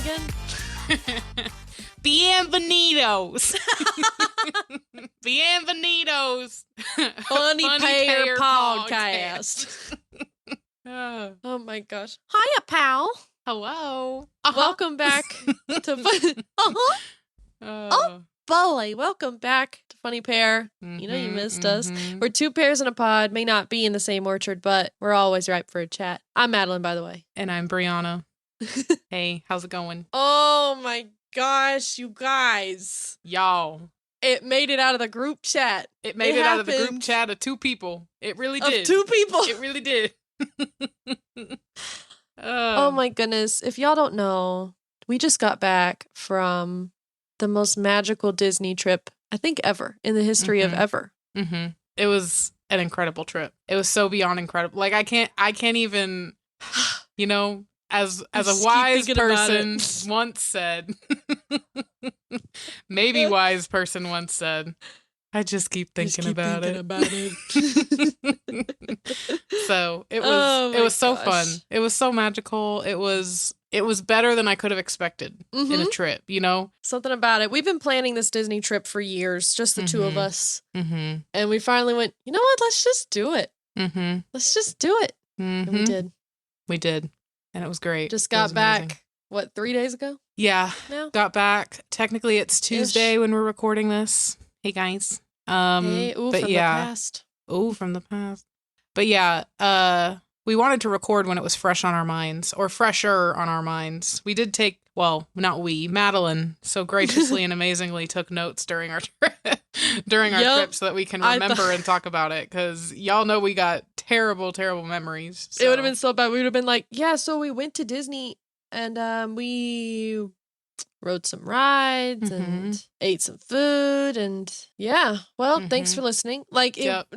again? Bienvenidos. Bienvenidos. Funny Pair Podcast. Oh my gosh. Hiya, pal. Hello. Welcome back to Oh boy, welcome back to Funny Pair. You know you missed us. We're two pairs in a pod, may not be in the same orchard, but we're always ripe for a chat. I'm Madeline, by the way. And I'm Brianna. Hey, how's it going? Oh my gosh, you guys. Y'all. It made it out of the group chat. It made it out of the group chat of two people. It really did. Of two people. It really did. Oh my goodness. If y'all don't know, we just got back from the most magical Disney trip, I think, ever in the history of ever. It was an incredible trip. It was so beyond incredible. Like I can't even, you know, as a wise person once said, maybe wise person once said, I just keep thinking about it. So it was so fun. It was so magical. It was better than I could have expected in a trip, you know? Something about it. We've been planning this Disney trip for years, just the two of us. And we finally went, you know what? Let's just do it. Let's just do it. And we did. We did. And it was great. Just got back, what, 3 days ago? Yeah. Now? Got back. Technically, it's Tuesday when we're recording this. Hey, guys. Hey, from the past. Ooh, from the past. But yeah, we wanted to record when it was fresh on our minds, or fresher on our minds. We did take, well, not we, Madeline so graciously and amazingly took notes during our trip, trip so that we can remember and talk about it, because y'all know we got terrible, terrible memories. So. It would have been so bad. We would have been like, yeah, so we went to Disney and we rode some rides and ate some food and yeah. Well, thanks for listening. Like, yep.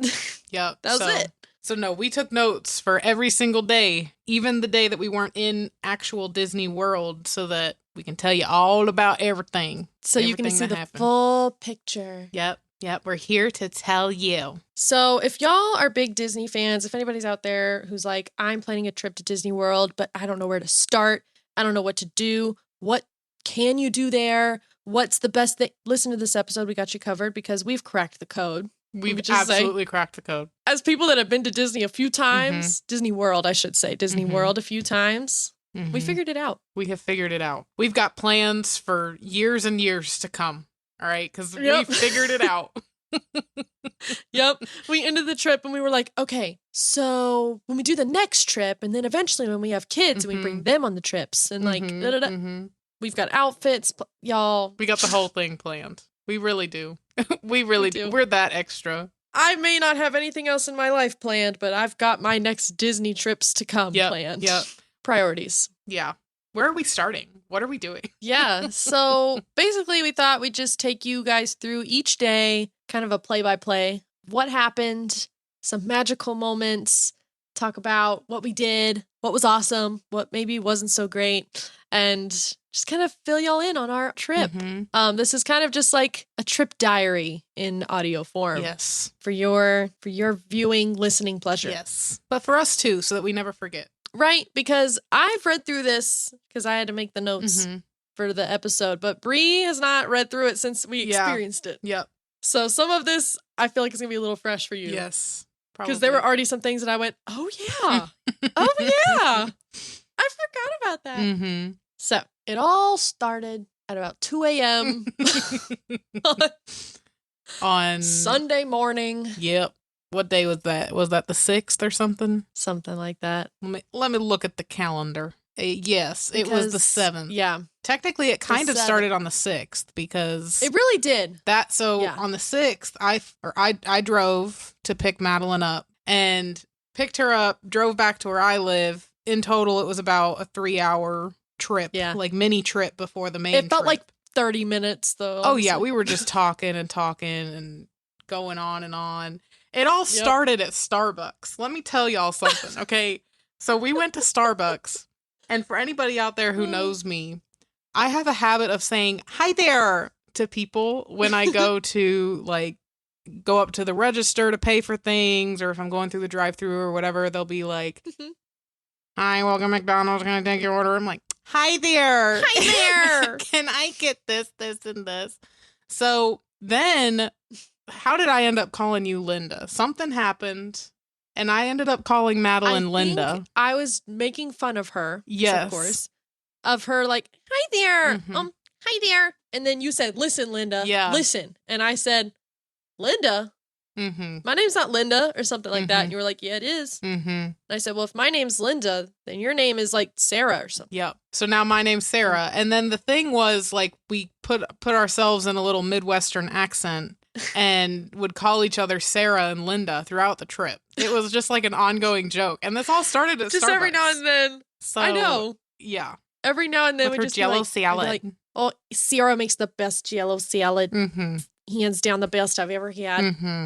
That was it. So no, we took notes for every single day, even the day that we weren't in actual Disney World, so that we can tell you all about everything. So you can see the full picture. Yep. We're here to tell you. So if y'all are big Disney fans, if anybody's out there who's like, I'm planning a trip to Disney World, but I don't know where to start. I don't know what to do. What can you do there? What's the best thing? Listen to this episode. We got you covered because we've cracked the code. We've absolutely cracked the code. As people that have been to Disney a few times, Disney World, I should say, Disney World a few times, we figured it out. We have figured it out. We've got plans for years and years to come. All right, because we figured it out. Yep. We ended the trip and we were like, okay, so when we do the next trip and then eventually when we have kids and we bring them on the trips and like, we've got outfits, y'all. We got the whole thing planned. We really do. We really do. We're that extra. I may not have anything else in my life planned, but I've got my next Disney trips to come planned. Yep. Priorities. Yeah. Where are we starting? What are we doing? Yeah. So basically we thought we'd just take you guys through each day, kind of a play-by-play. What happened, some magical moments, talk about what we did, what was awesome, what maybe wasn't so great, and just kind of fill y'all in on our trip. This is kind of just like a trip diary in audio form. Yes. For your viewing, listening pleasure. Yes. But for us too, so that we never forget. Right, because I've read through this because I had to make the notes for the episode, but Bree has not read through it since we experienced it. Yep. So some of this, I feel like it's going to be a little fresh for you. Yes. Because there were already some things that I went, oh yeah. Oh yeah. I forgot about that. So it all started at about 2 a.m. on Sunday morning. Yep. What day was that? Was that the 6th or something? Something like that. Let me look at the calendar. Yes, it was the 7th. Yeah. Technically, it kind of started on the 6th because it really did. On the 6th, I drove to pick Madeline up and picked her up, drove back to where I live. In total, it was about a 3-hour trip, like mini trip before the main trip. It felt like 30 minutes though. Honestly. Oh yeah, we were just talking and going on and on. It all started at Starbucks. Let me tell y'all something, okay? So we went to Starbucks, and for anybody out there who knows me, I have a habit of saying, hi there, to people when I go to, like, go up to the register to pay for things, or if I'm going through the drive-thru or whatever, they'll be like, hi, welcome to McDonald's, can I take your order? I'm like, Hi there. Hi there. Can I get this, and this? So then, how did I end up calling you Linda? Something happened, and I ended up calling Madeline Linda. I was making fun of her. Yes. Of course. Of her, like, hi there. Mhm. Hi there. And then you said, listen, Linda. Yeah. Listen. And I said, Linda? Mm-hmm. My name's not Linda or something like that. And you were like, yeah, it is. Mm-hmm. And I said, well, if my name's Linda, then your name is like Sarah or something. Yep. So now my name's Sarah. And then the thing was, like, we put ourselves in a little Midwestern accent and would call each other Sarah and Linda throughout the trip. It was just like an ongoing joke. And this all started at just Starbucks. Every now and then. So, I know. Yeah. Every now and then with we her just Jello like, salad. Like, oh, Sarah makes the best Jello salad. Mm-hmm. Hands down the best I've ever had. Mm-hmm.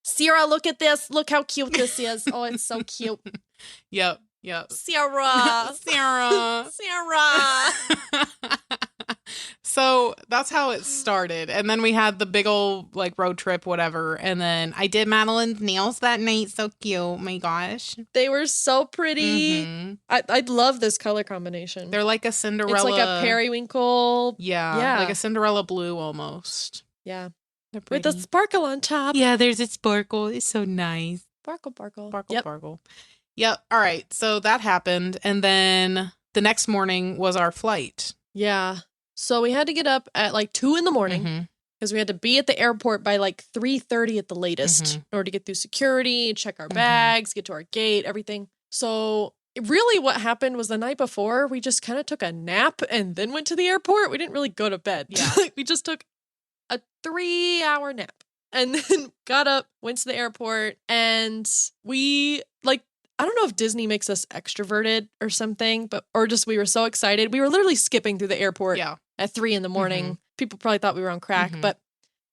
Sarah, look at this. Look how cute this is. Oh, it's so cute. Yep. Sarah. Sarah. So that's how it started. And then we had the big old like road trip, whatever. And then I did Madeline's nails that night. So cute. Oh my gosh. They were so pretty. Mm-hmm. I love this color combination. They're like a Cinderella. It's like a periwinkle. Yeah. Like a Cinderella blue almost. Yeah. They're With pretty. a sparkle on top. Yeah, there's a sparkle. It's so nice. Sparkle, sparkle. Sparkle. Yep. All right. So that happened. And then the next morning was our flight. Yeah. So we had to get up at like 2 a.m. because we had to be at the airport by like 3:30 at the latest in order to get through security, check our bags, get to our gate, everything. So really what happened was the night before, we just kind of took a nap and then went to the airport. We didn't really go to bed. Yeah. We just took a 3-hour nap and then got up, went to the airport, and we like, I don't know if Disney makes us extroverted or something, or just we were so excited. We were literally skipping through the airport at 3 a.m. People probably thought we were on crack, but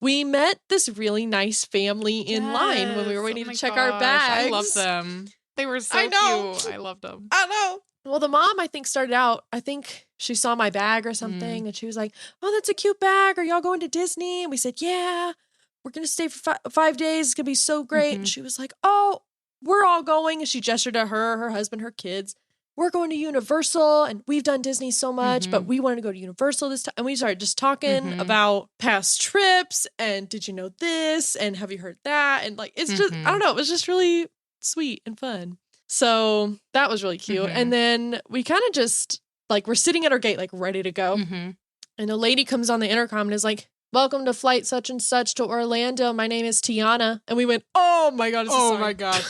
we met this really nice family in line when we were waiting to check our bags. I love them. They were so cute. I loved them. I know. Well, the mom, I think, started out, I think she saw my bag or something, and she was like, oh, that's a cute bag. Are y'all going to Disney? And we said, yeah, we're going to stay for 5 days. It's going to be so great. And she was like, oh, we're all going. And she gestured to her husband, her kids. We're going to Universal, and we've done Disney so much, but we wanted to go to Universal this time. And we started just talking about past trips, and did you know this? And have you heard that? And like, it's just, I don't know, it was just really sweet and fun. So that was really cute. And then we kind of just, like, we're sitting at our gate, like, ready to go. And a lady comes on the intercom and is like, welcome to flight such and such to Orlando. My name is Tiana. And we went, oh my God, it's a sign. My God.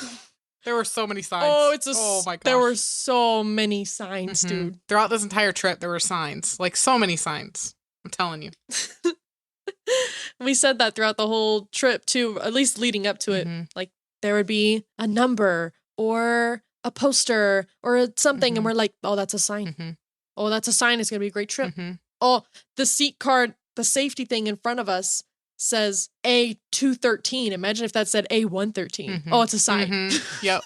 There were so many signs. Oh my gosh. There were so many signs, dude. Throughout this entire trip, there were signs. Like, so many signs. I'm telling you. We said that throughout the whole trip, too, at least leading up to it. Like, there would be a number or a poster or something, and we're like, oh, that's a sign. Oh, that's a sign. It's going to be a great trip. Oh, the seat card, the safety thing in front of us says A213. Imagine if that said A113. Oh, it's a sign. Yep.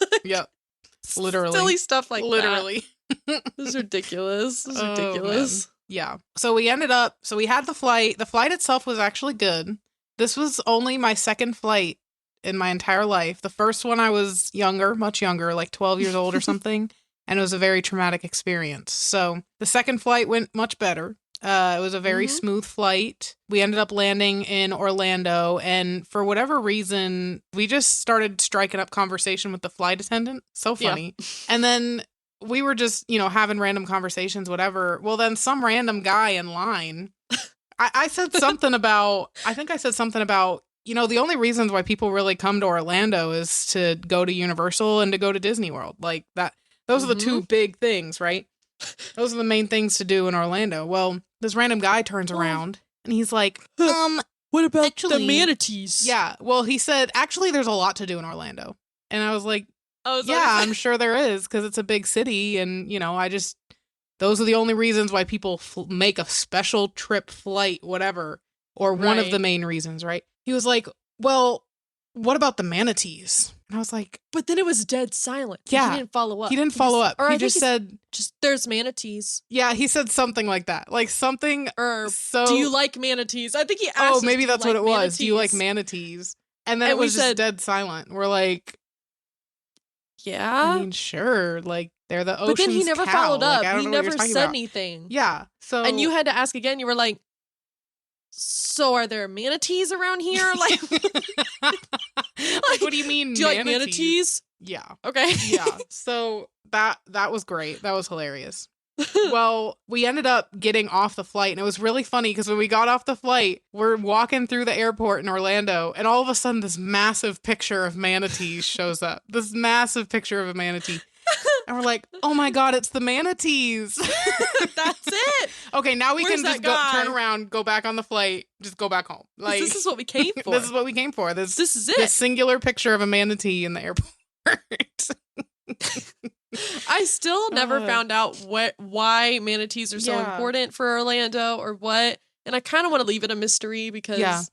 Literally. Silly stuff like Literally. that. This is ridiculous. This is ridiculous. Man. Yeah. So we had the flight. The flight itself was actually good. This was only my second flight in my entire life. The first one I was younger, much younger, like 12 years old or something. And it was a very traumatic experience. So the second flight went much better. It was a very smooth flight. We ended up landing in Orlando, and for whatever reason, we just started striking up conversation with the flight attendant. So funny. Yeah. And then we were just, having random conversations, whatever. Well, then some random guy in line, I said something about, the only reasons why people really come to Orlando is to go to Universal and to go to Disney World. Like that. Those are the two big things, right? Those are the main things to do in Orlando. Well, this random guy turns around and he's like, what about the manatees? Yeah. Well, he said, actually, there's a lot to do in Orlando. And I was like, I'm sure there is, because it's a big city. And, those are the only reasons why people make a special trip flight, whatever, or one of the main reasons, right? He was like, well, what about the manatees? And I was like, but then it was dead silent. Yeah. He didn't follow up. He didn't follow up. He just said, there's manatees. Yeah, he said something like that. Like something. Or, do you like manatees? I think he asked. Oh, maybe that's what it was. Do you like manatees? And then it was just dead silent. We're like, yeah. I mean, sure. Like, They're the But then he ocean's never cow. followed up. Like, I don't He know what never you're talking said about. anything. Yeah. So And you had to ask again. You were like, so are there manatees around here? Like, like, what do you mean? Do you like manatees? Yeah. Okay. Yeah. So that was great. That was hilarious. Well, we ended up getting off the flight, and it was really funny because when we got off the flight, we're walking through the airport in Orlando, and all of a sudden this massive picture of manatees shows up. This massive picture of a manatee. And we're like, oh my God, it's the manatees. That's it. Okay, now we Where's can just that guy? turn around, go back on the flight, just go back home. Like, This is what we came for. This is what we came for. This is it. This singular picture of a manatee in the airport. I still never found out why manatees are so important for Orlando or what. And I kind of want to leave it a mystery because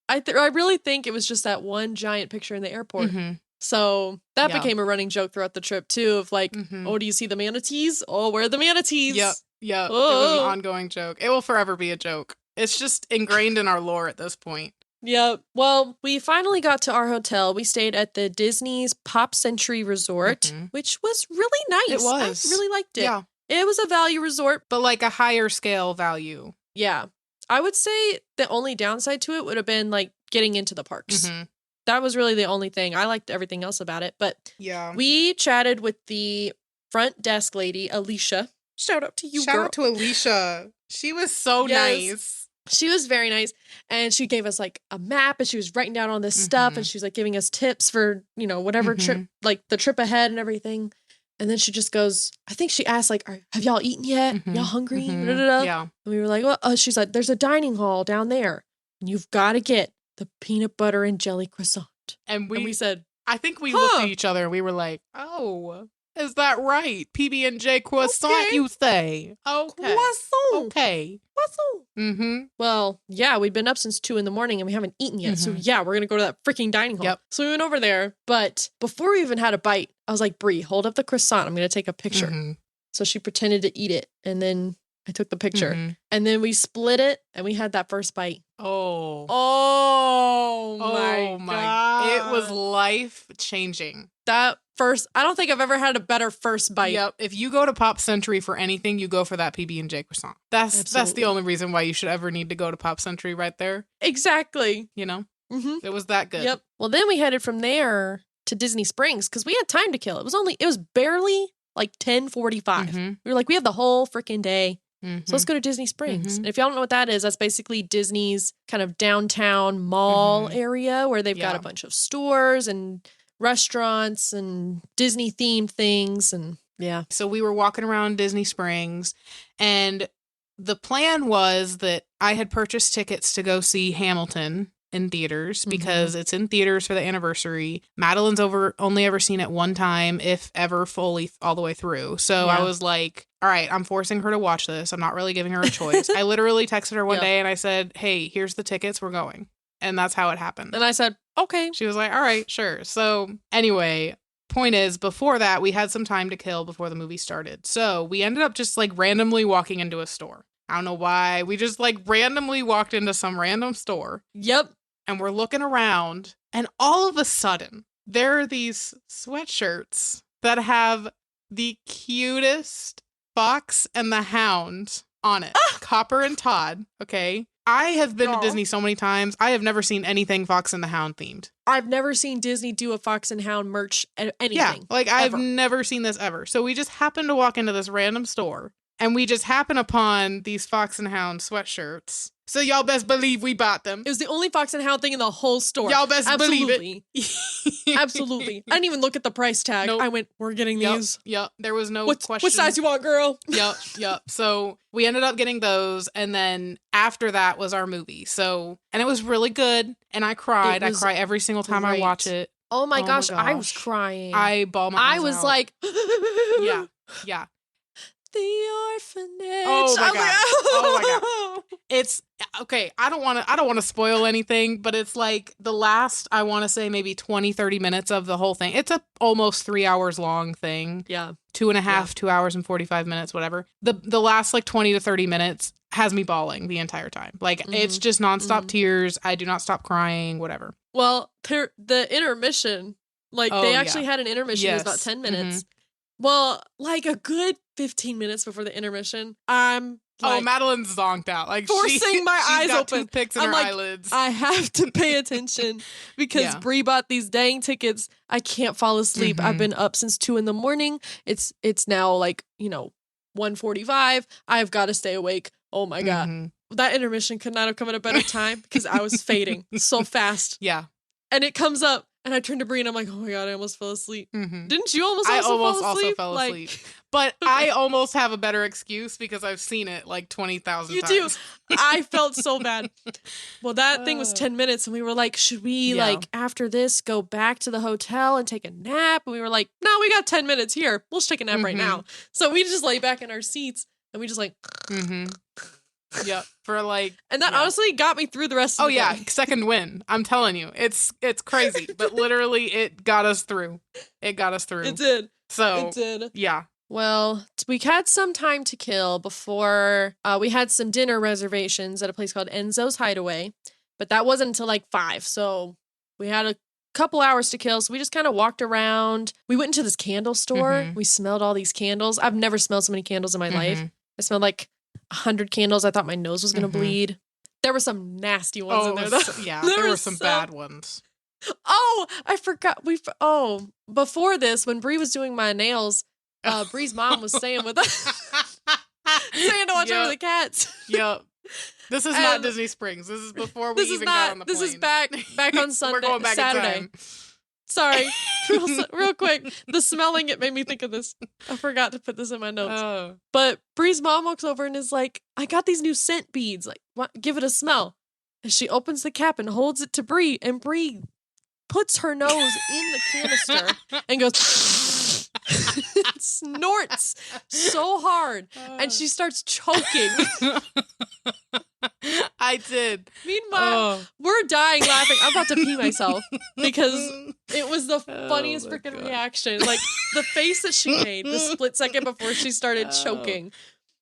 I really think it was just that one giant picture in the airport. Mm-hmm. So that became a running joke throughout the trip too of like, oh, do you see the manatees? Oh, where are the manatees? Yep. Yep. Oh. It was an ongoing joke. It will forever be a joke. It's just ingrained in our lore at this point. Yep. Well, we finally got to our hotel. We stayed at the Disney's Pop Century Resort, which was really nice. It was. I really liked it. Yeah. It was a value resort. But like a higher scale value. Yeah. I would say the only downside to it would have been like getting into the parks. Mm-hmm. That was really the only thing. I liked everything else about it. But yeah, we chatted with the front desk lady, Alicia. Shout out to you, girl. Shout out to Alicia. She was so nice. She was very nice. And she gave us like a map and she was writing down all this stuff. And she was like giving us tips for, you know, whatever trip, like the trip ahead and everything. And then she just goes, I think she asked like, have y'all eaten yet? Y'all hungry? Yeah. And we were like, well, she's like, there's a dining hall down there. And you've got to get the peanut butter and jelly croissant. And we said, I think we looked at each other and we were like, oh, is that right? PB&J croissant, you say? Okay. Croissant. Okay. Croissant. Mm-hmm. Well, yeah, we'd been up since 2 a.m. and we haven't eaten yet. So yeah, we're going to go to that freaking dining hall. Yep. So we went over there. But before we even had a bite, I was like, Brie, hold up the croissant. I'm going to take a picture. So she pretended to eat it. And then I took the picture. And then we split it and we had that first bite. Oh my God. It was life changing. That first, I don't think I've ever had a better first bite. Yep. If you go to Pop Century for anything, you go for that PB&J croissant. That's the only reason why you should ever need to go to Pop Century right there. Exactly. You know? It was that good. Yep. Well, then we headed from there to Disney Springs because we had time to kill. It was barely like 10:45. We were like, we have the whole freaking day. So let's go to Disney Springs. And if y'all don't know what that is, that's basically Disney's kind of downtown mall area where they've got a bunch of stores and restaurants and Disney themed things. And yeah. So we were walking around Disney Springs and the plan was that I had purchased tickets to go see Hamilton in theaters because it's in theaters for the anniversary. Madeline's only ever seen it one time, if ever fully all the way through. So I was like, all right, I'm forcing her to watch this. I'm not really giving her a choice. I literally texted her one day and I said, hey, here's the tickets. We're going. And that's how it happened. And I said, okay. She was like, all right, sure. So anyway, point is, before that, we had some time to kill before the movie started. So we ended up just like randomly walking into a store. I don't know why. We just like randomly walked into some random store. Yep. And we're looking around, and all of a sudden, there are these sweatshirts that have the cutest Fox and the Hound on it. Copper and Todd, okay? I have been to Disney so many times. I have never seen anything Fox and the Hound themed. I've never seen Disney do a Fox and Hound merch anything. Yeah, like I've never seen this ever. So we just happened to walk into this random store, and we just happen upon these Fox and Hound sweatshirts. So y'all best believe we bought them. It was the only Fox and Hound thing in the whole store. Y'all best believe it. Absolutely. I didn't even look at the price tag. Nope. I went, we're getting these. Yep. There was no question. What size you want, girl? Yep. So we ended up getting those. And then after that was our movie. So, and it was really good. And I cried. I cry every single time I watch it. Oh my gosh. I was crying. I bawl my eyes out. I was like, yeah. The orphanage. Oh my god. Oh my god. It's okay. I don't want to spoil anything, but it's like the last, I want to say maybe 20-30 minutes of the whole thing. It's a almost 3 hours long thing. Yeah. 2.5, 2 hours and 45 minutes, whatever. The last like 20 to 30 minutes has me bawling the entire time. Like it's just nonstop tears. I do not stop crying, whatever. Well, the intermission, like they actually had an intermission. It was about 10 minutes. Well, like a good 15 minutes before the intermission, I'm like, Madeline's zonked out. Like forcing my she's eyes got open. toothpicks in I'm her like, eyelids. I have to pay attention because Yeah. Bree bought these dang tickets. I can't fall asleep. I've been up since 2 a.m. It's now like, 1:45. I've got to stay awake. Oh my God. That intermission could not have come at a better time because I was fading so fast. Yeah. And it comes up and I turn to Bree and I'm like, oh my God, I almost fell asleep. Didn't you almost I also almost fall asleep? also fell asleep. But I almost have a better excuse because I've seen it like 20,000 times. You do. I felt so bad. Well, that thing was 10 minutes and we were like, should we like after this go back to the hotel and take a nap? And we were like, no, we got 10 minutes here. We'll just take a nap right now. So we just lay back in our seats and we just like Yep, for like, and that honestly got me through the rest of the day. Second win. I'm telling you, it's crazy, but literally it got us through. It got us through. It did. So it did. Yeah. Well, we had some time to kill before we had some dinner reservations at a place called Enzo's Hideaway, but that wasn't until like 5. So we had a couple hours to kill. So we just kind of walked around. We went into this candle store. We smelled all these candles. I've never smelled so many candles in my life. I smelled like 100 candles. I thought my nose was going to bleed. There were some nasty ones in there, though. There were some bad ones. Oh, I forgot. Before this, when Bree was doing my nails, Bree's mom was staying with us. Saying to watch over the cats. Yep. This is not Disney Springs. This is before we even got on the plane. This is back on Sunday. We're going back Saturday. in time. Sorry. Real quick. The smelling, it made me think of this. I forgot to put this in my notes. Oh. But Bree's mom walks over and is like, I got these new scent beads. Like, give it a smell. And she opens the cap and holds it to Bree. And Bree puts her nose in the canister and goes, snorts so hard. And she starts choking. I did. Meanwhile, we're dying laughing. I'm about to pee myself because it was the funniest freaking reaction. Like the face that she made the split second before she started choking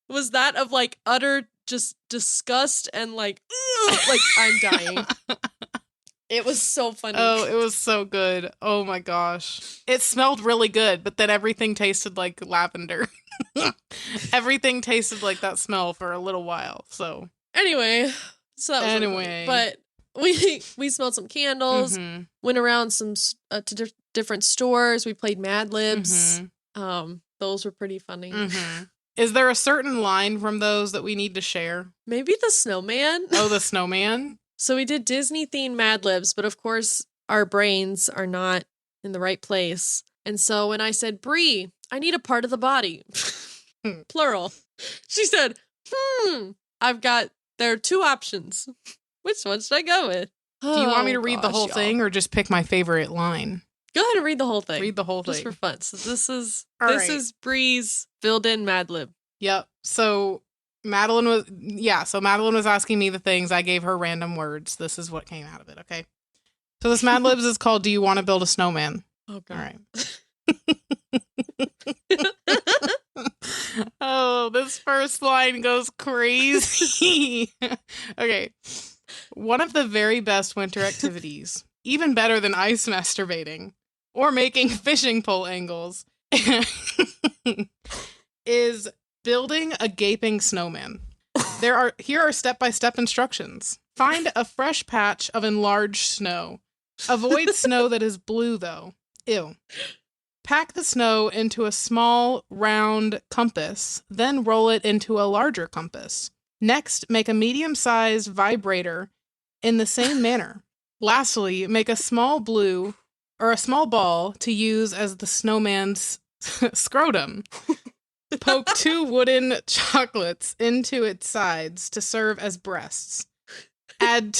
was that of like utter just disgust and like I'm dying. It was so funny. Oh, it was so good. Oh my gosh. It smelled really good, but then everything tasted like lavender. Everything tasted like that smell for a little while. So anyway, so that was really funny. But we smelled some candles, went around some to different stores. We played Mad Libs. Those were pretty funny. Is there a certain line from those that we need to share? Maybe the snowman. Oh, the snowman. So we did Disney-themed Mad Libs, but of course our brains are not in the right place. And so when I said, Bree, I need a part of the body, plural, she said, there are 2 options. Which one should I go with? Do you want me to read the whole thing or just pick my favorite line? Go ahead and read the whole thing. Read the whole thing. Just for fun. So this is Bree's filled-in Mad Lib. Yep. So Madeline was asking me the things. I gave her random words. This is what came out of it, okay? So this Mad Libs is called Do You Want to Build a Snowman? Oh, God. All right. Oh, this first line goes crazy. Okay. One of the very best winter activities, even better than ice masturbating or making fishing pole angles, is building a gaping snowman. Here are step-by-step instructions. Find a fresh patch of enlarged snow. Avoid snow that is blue, though. Ew. Pack the snow into a small, round compass, then roll it into a larger compass. Next, make a medium-sized vibrator in the same manner. Lastly, make a small ball to use as the snowman's scrotum. Poke 2 wooden chocolates into its sides to serve as breasts. Add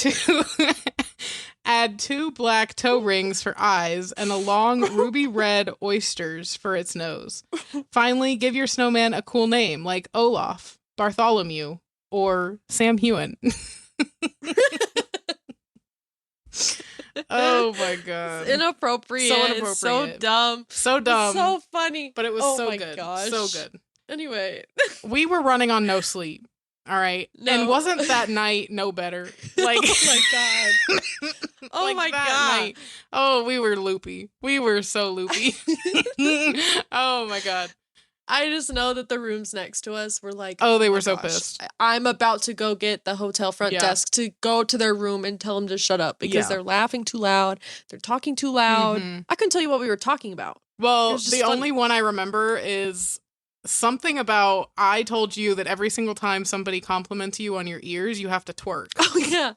2 black toe rings for eyes and a long ruby red oysters for its nose. Finally, give your snowman a cool name like Olaf, Bartholomew, or Sam Hewen. Oh my God. It's inappropriate. So inappropriate. It's so dumb. So dumb. It's so funny. But it was so good. Gosh. So good. Anyway. We were running on no sleep. All right. No. And wasn't that night no better? Like, oh my God. Oh Like my that God. night. Oh, we were loopy. We were so loopy. Oh my God. I just know that the rooms next to us were like, Oh, they my were so gosh, pissed. I'm about to go get the hotel front Yeah. desk to go to their room and tell them to shut up because Yeah. they're laughing too loud. They're talking too loud. Mhm. I couldn't tell you what we were talking about. It Well, was just the funny. only one I remember is something about I told you that every single time somebody compliments you on your ears, you have to twerk. Oh, yeah.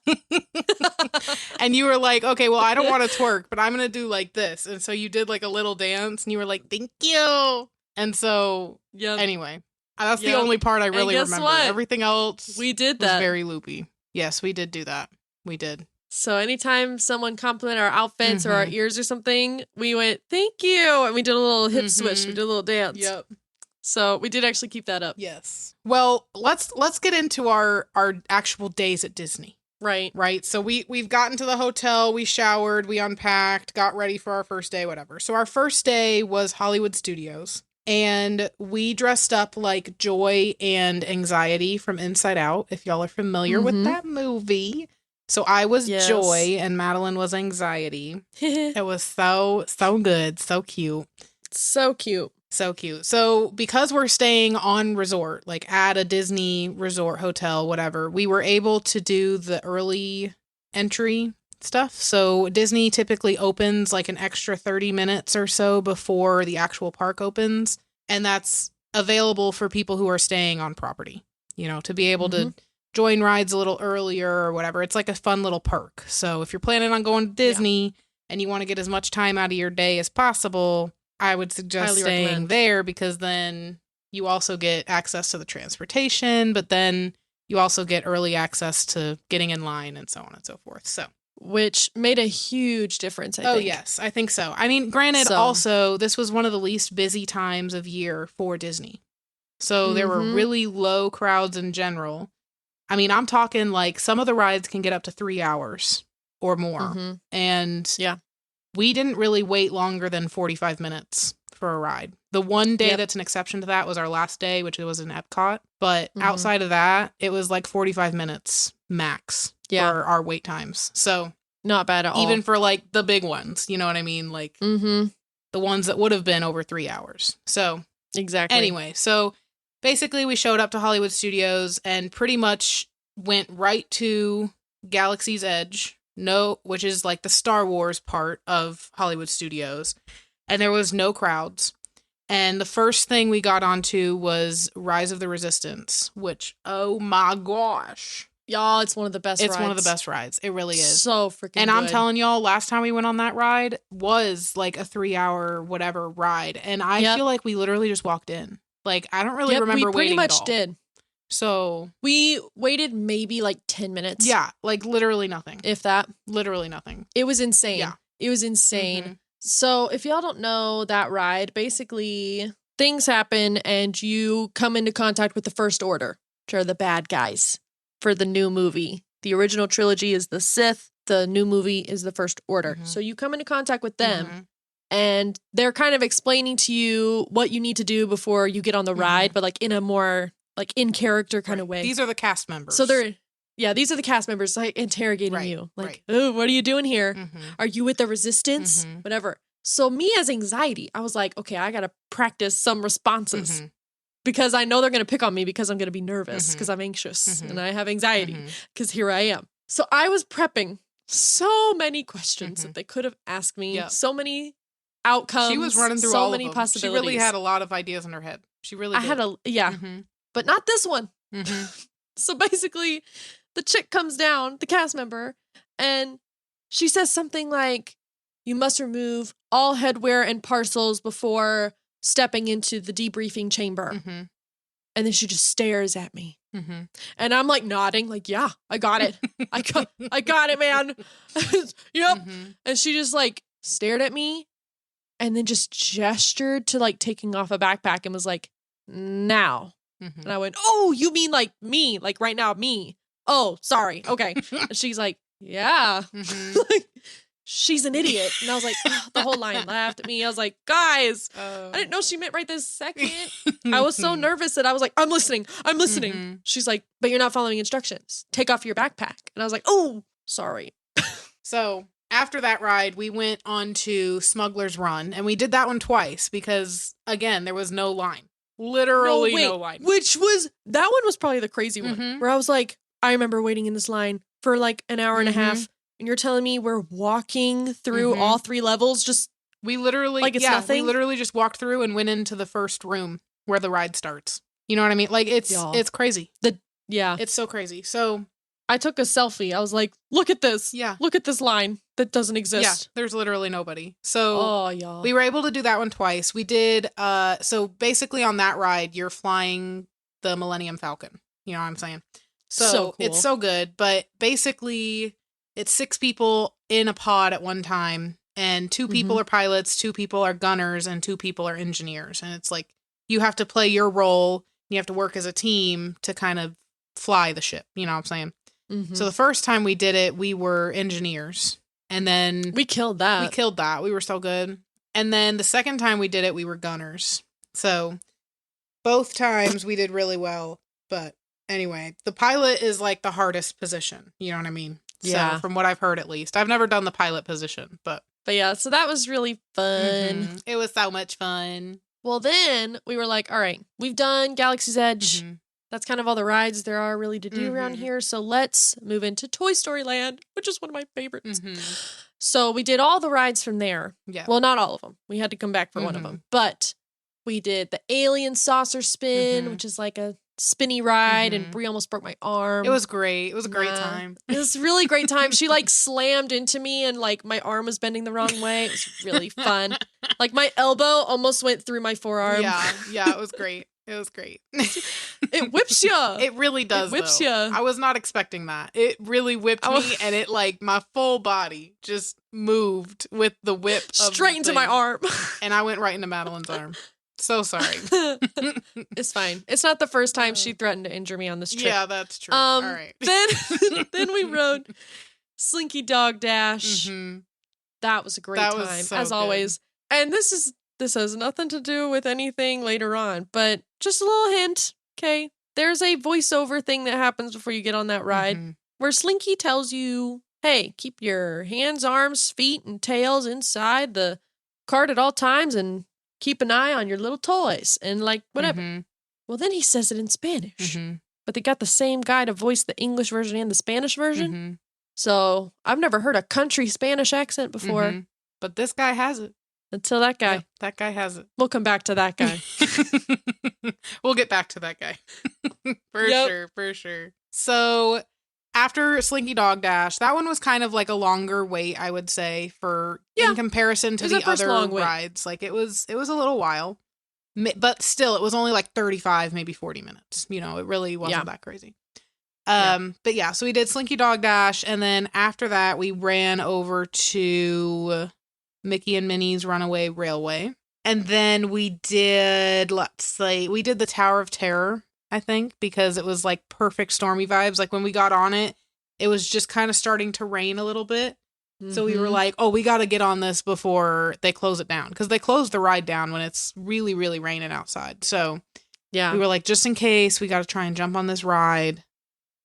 And you were like, okay, well, I don't want to twerk, but I'm going to do like this. And so you did like a little dance and you were like, thank you. And so, Yep. anyway, that's the Yep. only part I And really guess remember. what? Everything else We did was that. very loopy. Yes, we did do that. We did. So anytime someone complimented our outfits or our ears or something, we went, thank you. And we did a little hip switch. We did a little dance. Yep. So we did actually keep that up. Yes. Well, let's get into our actual days at Disney. Right. Right. So we've gotten to the hotel, we showered, we unpacked, got ready for our first day, whatever. So our first day was Hollywood Studios. And we dressed up like Joy and Anxiety from Inside Out, if y'all are familiar with that movie. So I was Joy and Madeline was Anxiety. It was so good, so cute. So cute. So cute. So because we're staying on resort, like at a Disney resort hotel, whatever, we were able to do the early entry stuff. So Disney typically opens like an extra 30 minutes or so before the actual park opens. And that's available for people who are staying on property, you know, to be able to join rides a little earlier or whatever. It's like a fun little perk. So if you're planning on going to Disney and you want to get as much time out of your day as possible, I would suggest Highly staying recommend. there because then you also get access to the transportation, but then you also get early access to getting in line and so on and so forth. So, which made a huge difference, I think. Oh, yes, I think so. I mean, granted, also, this was one of the least busy times of year for Disney. So there were really low crowds in general. I mean, I'm talking like some of the rides can get up to 3 hours or more. And we didn't really wait longer than 45 minutes for a ride. The one day that's an exception to that was our last day, which was in Epcot. But outside of that, it was like 45 minutes max for our wait times. So not bad at all. Even for like the big ones, you know what I mean? Like the ones that would have been over 3 hours. So exactly. Anyway, so basically we showed up to Hollywood Studios and pretty much went right to Galaxy's Edge, which is like the Star Wars part of Hollywood Studios. And there was no crowds. And the first thing we got onto was Rise of the Resistance, which, oh my gosh. Y'all, it's one of the best rides. It's one of the best rides. It really is. So freaking And good. I'm telling y'all, last time we went on that ride was like a 3-hour whatever ride. And I feel like we literally just walked in. Like, I don't really remember waiting at all. We pretty much did. So we waited maybe like 10 minutes. Yeah, like literally nothing. If that. Literally nothing. It was insane. Yeah. It was insane. So if y'all don't know that ride, basically things happen and you come into contact with the First Order, which are the bad guys for the new movie. The original trilogy is the Sith. The new movie is the First Order. So you come into contact with them and they're kind of explaining to you what you need to do before you get on the ride, but like in a more like in character kind of way. These are the cast members. So these are the cast members like interrogating you. Like, oh, what are you doing here? Are you with the Resistance? Whatever. So me as Anxiety, I was like, okay, I got to practice some responses because I know they're going to pick on me because I'm going to be nervous because I'm anxious and I have anxiety because here I am. So I was prepping so many questions that they could have asked me. So many outcomes. She was running through so all many of them. possibilities. She really had a lot of ideas in her head. She really did. But not this one. So basically, the chick comes down, the cast member, and she says something like, you must remove all headwear and parcels before stepping into the debriefing chamber. And then she just stares at me. And I'm like nodding, like, yeah, I got it. I got it, man. Yep. And she just like stared at me and then just gestured to like taking off a backpack and was like, now. And I went, oh, you mean like me? Like right now, me. Oh, sorry. Okay. And she's like, yeah. Like, she's an idiot. And I was like, oh, the whole line laughed at me. I was like, guys, I didn't know she meant right this second. I was so nervous that I was like, I'm listening. She's like, but you're not following instructions. Take off your backpack. And I was like, oh, sorry. So after that ride, we went on to Smuggler's Run, and we did that one twice because, again, there was no line. Literally no line. That one was probably the crazy one, where I was like, I remember waiting in this line for like an hour and a half, and you're telling me we're walking through all 3 levels just we literally, like it's nothing? We literally just walked through and went into the first room where the ride starts. You know what I mean? Like, it's crazy. It's so crazy. So I took a selfie. I was like, look at this. Yeah. Look at this line that doesn't exist. Yeah, there's literally nobody. So we were able to do that one twice. We did, so basically on that ride, you're flying the Millennium Falcon. You know what I'm saying? So cool. It's so good. But basically, it's 6 people in a pod at one time. And 2 people are pilots, 2 people are gunners, and 2 people are engineers. And it's like, you have to play your role. You have to work as a team to kind of fly the ship. You know what I'm saying? So the first time we did it, we were engineers. And then we killed that. We were so good. And then the second time we did it, we were gunners. So both times we did really well. But anyway, the pilot is like the hardest position. You know what I mean? Yeah. So from what I've heard, at least. I've never done the pilot position, but yeah, so that was really fun. It was so much fun. Well, then we were like, all right, we've done Galaxy's Edge. That's kind of all the rides there are really to do around here. So let's move into Toy Story Land, which is one of my favorites. So we did all the rides from there. Yeah. Well, not all of them. We had to come back for one of them. But we did the Alien Saucer Spin, which is like a spinny ride, and Brie almost broke my arm. It was great. It was a great time. It was a really great time. She like slammed into me and like my arm was bending the wrong way. It was really fun. Like my elbow almost went through my forearm. Yeah, it was great. It was great. It whips you. It really does. It whips you. I was not expecting that. It really whipped me, and it like my full body just moved with the whip straight into my arm, and I went right into Madeline's arm. So sorry. It's fine. It's not the first time she threatened to injure me on this trip. Yeah, that's true. All right. Then we rode Slinky Dog Dash. That was a great time, so as always. And this has nothing to do with anything later on, but just a little hint. Okay, there's a voiceover thing that happens before you get on that ride, where Slinky tells you, "Hey, keep your hands, arms, feet, and tails inside the cart at all times, and keep an eye on your little toys," and like whatever. Well, then he says it in Spanish, but they got the same guy to voice the English version and the Spanish version. So I've never heard a country Spanish accent before. But this guy has it. Until that guy. Yeah, that guy has it. We'll come back to that guy. We'll get back to that guy. For sure. So after Slinky Dog Dash, that one was kind of like a longer wait, I would say, in comparison to the other rides. Like it was a little while, but still, it was only like 35, maybe 40 minutes. You know, it really wasn't that crazy. But yeah, so we did Slinky Dog Dash, and then after that, we ran over to Mickey and Minnie's Runaway Railway. And then we did, the Tower of Terror, I think, because it was like perfect stormy vibes. Like when we got on it, it was just kind of starting to rain a little bit. So we were like, oh, we got to get on this before they close it down. Because they close the ride down when it's really, really raining outside. So we were like, just in case, we got to try and jump on this ride,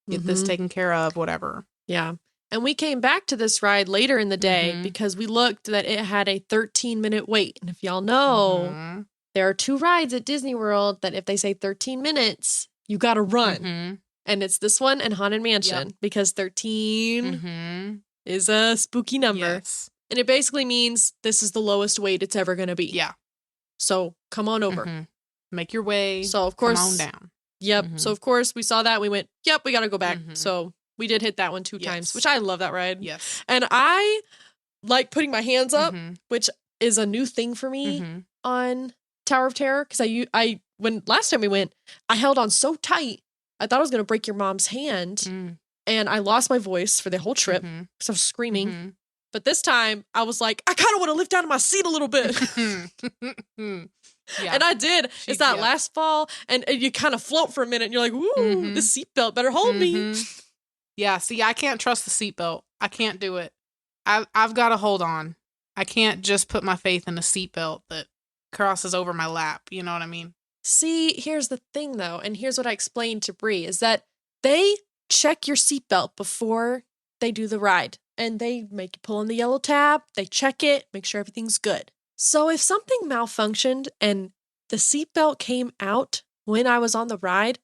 get this taken care of, whatever. Yeah. And we came back to this ride later in the day because we looked that it had a 13-minute wait. And if y'all know, there are 2 rides at Disney World that if they say 13 minutes, you got to run. And it's this one and Haunted Mansion because 13 is a spooky number. Yes. And it basically means this is the lowest wait it's ever going to be. Yeah. So come on over. Make your way. So of course. Come on down. Yep. So of course we saw that. We went, yep, we got to go back. So we did hit that one 2 times, which I love that ride. Yes. And I like putting my hands up, which is a new thing for me on Tower of Terror. Because when last time we went, I held on so tight, I thought I was going to break your mom's hand. And I lost my voice for the whole trip because I was screaming. But this time I was like, I kind of want to lift out of my seat a little bit. And I did. It's that last fall. And you kind of float for a minute and you're like, ooh, the seatbelt better hold me. Yeah, see, I can't trust the seatbelt. I can't do it. I've got to hold on. I can't just put my faith in a seatbelt that crosses over my lap. You know what I mean? See, here's the thing, though, and here's what I explained to Bree, is that they check your seatbelt before they do the ride. and they make you pull on the yellow tab, they check it, make sure everything's good. So if something malfunctioned and the seatbelt came out when I was on the ride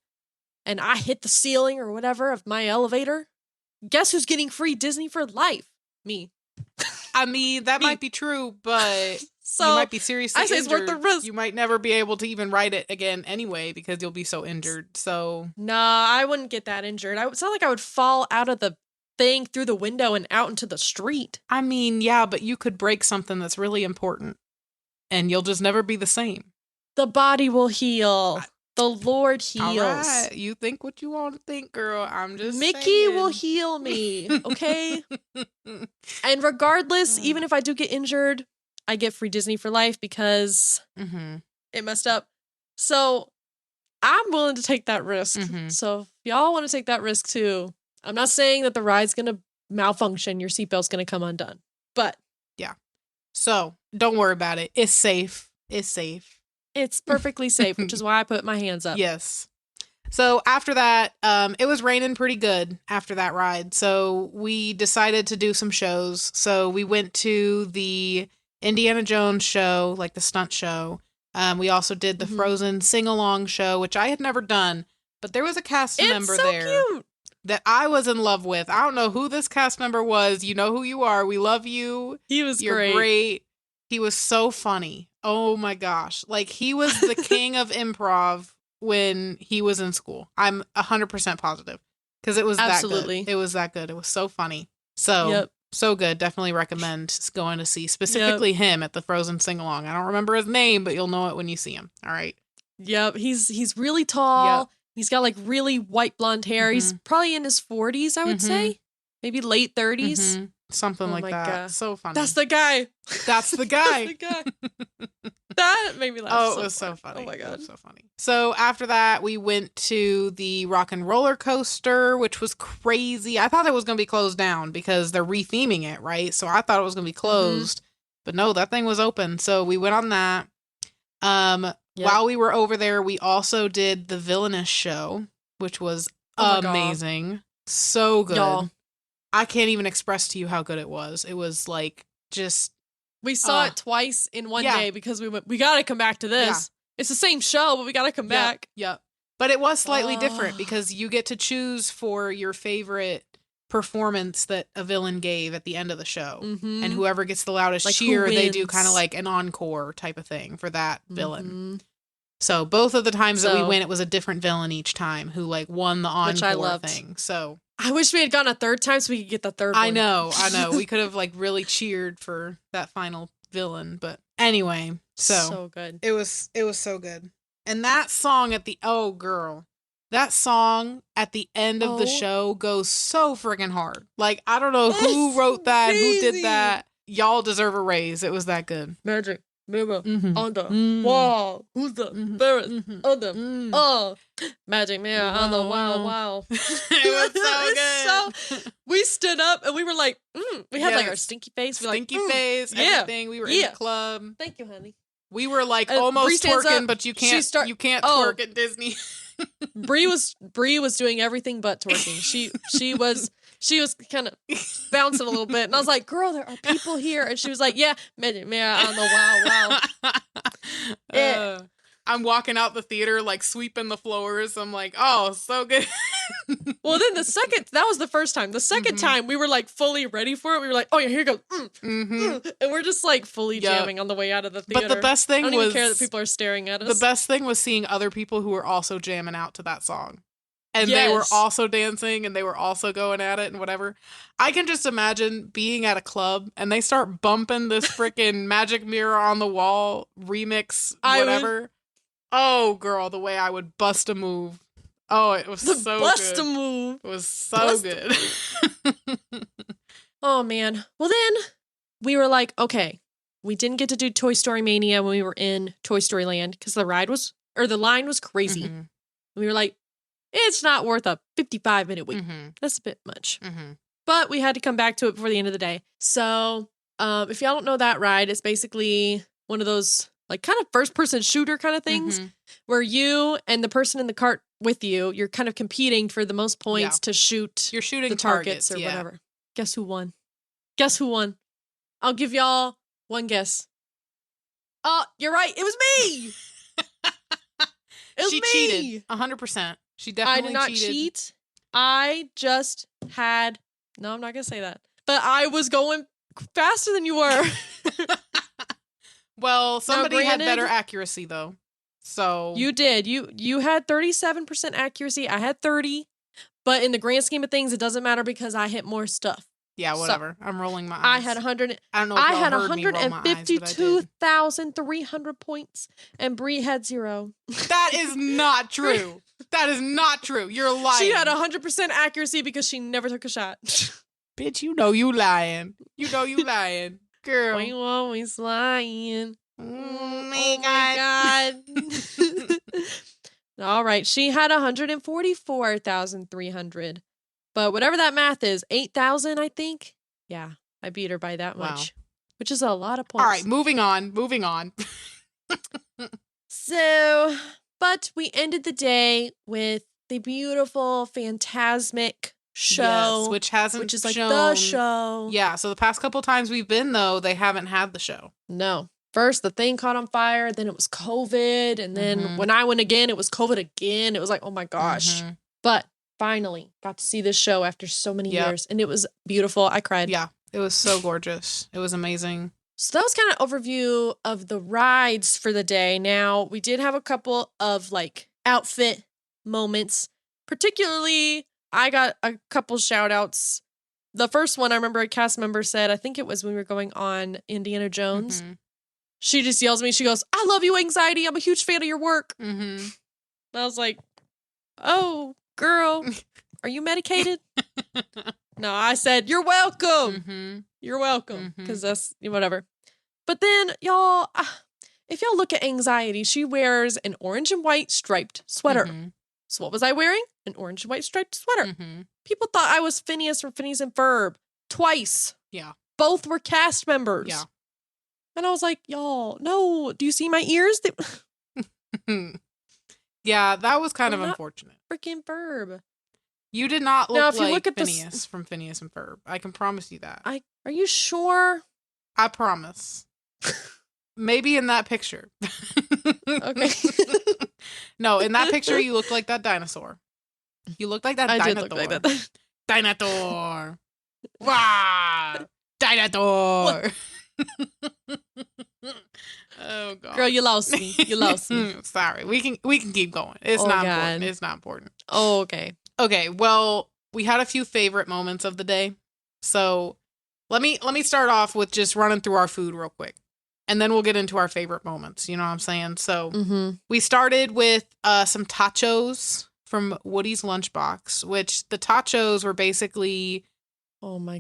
and I hit the ceiling or whatever of my elevator, guess who's getting free Disney for life? Me. I mean, that might be true, but So you might be seriously I say injured. it's worth the risk. You might never be able to even ride it again anyway because you'll be so injured. So Nah, I wouldn't get that injured. It's not like I would fall out of the thing through the window and out into the street. I mean, yeah, but you could break something that's really important and you'll just never be the same. The body will heal. The Lord heals. All right. You think what you want to think, girl. I'm just Mickey saying. will heal me, okay? And regardless, even if I do get injured, I get free Disney for life because it messed up. So I'm willing to take that risk. So if y'all want to take that risk too, I'm not saying that the ride's going to malfunction. Your seatbelt's going to come undone. But yeah. So don't worry about it. It's safe. It's safe. It's perfectly safe, which is why I put my hands up. Yes. So after that, it was raining pretty good after that ride. So we decided to do some shows. So we went to the Indiana Jones show, like the stunt show. We also did the Frozen sing-along show, which I had never done. But there was a cast member there that I was in love with. I don't know who this cast member was. You know who you are. We love you. He was You're great. He was so funny. Oh my gosh. Like, he was the king of improv when he was in school. I'm 100% positive. Because it was that good. It was that good. It was so funny. So, so good. Definitely recommend going to see specifically him at the Frozen sing-along. I don't remember his name, but you'll know it when you see him. All right. Yep. He's really tall. Yep. He's got like really white blonde hair. He's probably in his 40s, I would say. Maybe late 30s. Something like that. God. So funny. That's the guy. That's the guy. That's the guy. That made me laugh. Oh, it was so funny. Oh my God. It was so funny. So after that, we went to the Rock and Roller Coaster, which was crazy. I thought it was going to be closed down because they're retheming it, right? So I thought it was going to be closed. But no, that thing was open. So we went on that. While we were over there, we also did the Villainous show, which was amazing. So good. Y'all. I can't even express to you how good it was. It was like just... We saw it twice in one day because we got to come back to this. Yeah. It's the same show, but we got to come back. Yep. But it was slightly different because you get to choose for your favorite performance that a villain gave at the end of the show. And whoever gets the loudest cheer, they do kind of like an encore type of thing for that villain. So both of the times that we went, it was a different villain each time who like won the encore thing. So I wish we had gone a third time so we could get the third one. I know. We could have like really cheered for that final villain. But anyway, so good. It was so good. And that song at the that song at the end of the show goes so freaking hard. Like, I don't know who wrote that, who did that. Y'all deserve a raise. It was that good. Magic mirror on the wall. Who's the spirit of the magic mirror on the wall? Wow. It was so good. So we stood up and we were like, we had like our stinky face. We're stinky face, everything. We were in the club. Thank you, honey. We were like almost twerking, but you can't twerk at Disney. Bree was doing everything but twerking. She was kind of bouncing a little bit, and I was like, "Girl, there are people here," and she was like, "Yeah, man, on the wow." I'm walking out the theater like sweeping the floors. I'm like, "Oh, so good." Well, then that was the first time. The second time, we were like fully ready for it. We were like, "Oh yeah, here you go," and we're just like fully jamming on the way out of the theater. But the best thing I don't even care that people are staring at us. The best thing was seeing other people who were also jamming out to that song. And they were also dancing and they were also going at it and whatever. I can just imagine being at a club and they start bumping this freaking Magic Mirror on the Wall remix, whatever. Oh, girl, the way I would bust a move. Oh, it was so bust good. A move. It was so good. Oh, man. Well, then we were like, okay, we didn't get to do Toy Story Mania when we were in Toy Story Land because the line was crazy. And we were like, it's not worth a 55-minute wait. That's a bit much. But we had to come back to it before the end of the day. So if y'all don't know that ride, it's basically one of those like kind of first-person shooter kind of things where you and the person in the cart with you, you're kind of competing for the most points to shoot You're shooting the targets or whatever. Guess who won? Guess who won? I'll give y'all one guess. Oh, you're right. It was me. It was She me. cheated 100%. She definitely I did not cheated. cheat. I just had. No, I'm not gonna say that. But I was going faster than you were. Well, somebody had granted, better accuracy though. So you did. You had 37% accuracy. I had 30. But in the grand scheme of things, it doesn't matter because I hit more stuff. yeah, whatever. So, I'm rolling my eyes. I had 100. I don't know if I y'all had heard me roll my eyes, but I did. 152,300 points, and Bree had 0. That is not true. That is not true. You're lying. She had 100% accuracy because she never took a shot. Bitch, you know you lying. You know you lying. Girl. Why you always lying? Oh my God. All right. She had 144,300. But whatever that math is, 8,000, I think. Yeah, I beat her by that much. Wow. Which is a lot of points. All right, moving on. So, but we ended the day with the beautiful, phantasmic show. Yes, which is like the show. Yeah, so the past couple times we've been, though, they haven't had the show. No. First, the thing caught on fire. Then it was COVID. And then when I went again, it was COVID again. It was like, oh my gosh. But finally got to see this show after so many years. And it was beautiful. I cried. Yeah, it was so gorgeous. It was amazing. So that was kind of overview of the rides for the day. Now, we did have a couple of like outfit moments. Particularly, I got a couple shout outs. The first one, I remember a cast member said, I think it was when we were going on Indiana Jones. She just yells at me. She goes, I love you, Anxiety. I'm a huge fan of your work. And I was like, oh, girl, are you medicated? No, I said, you're welcome. You're welcome. Because that's whatever. But then, y'all, if y'all look at Anxiety, she wears an orange and white striped sweater. So what was I wearing? An orange and white striped sweater. People thought I was Phineas from Phineas and Ferb. Twice. Yeah. Both were cast members. Yeah. And I was like, y'all, no, do you see my ears? Yeah, that was kind of unfortunate. Freaking Ferb. You did not look like Phineas from Phineas and Ferb. I can promise you that. Are you sure? I promise. Maybe in that picture. Okay. No, in that picture, you look like that dinosaur. You look like that dinosaur. I did look like that. Dinosaur. Wow. Dinosaur. Oh god. Girl, you lost me. You lost me. Sorry. We can keep going. It's not important. It's not important. Oh, okay. Okay, well, we had a few favorite moments of the day. So, let me start off with just running through our food real quick. And then we'll get into our favorite moments, you know what I'm saying? So, we started with some tachos from Woody's Lunchbox, which the tachos were basically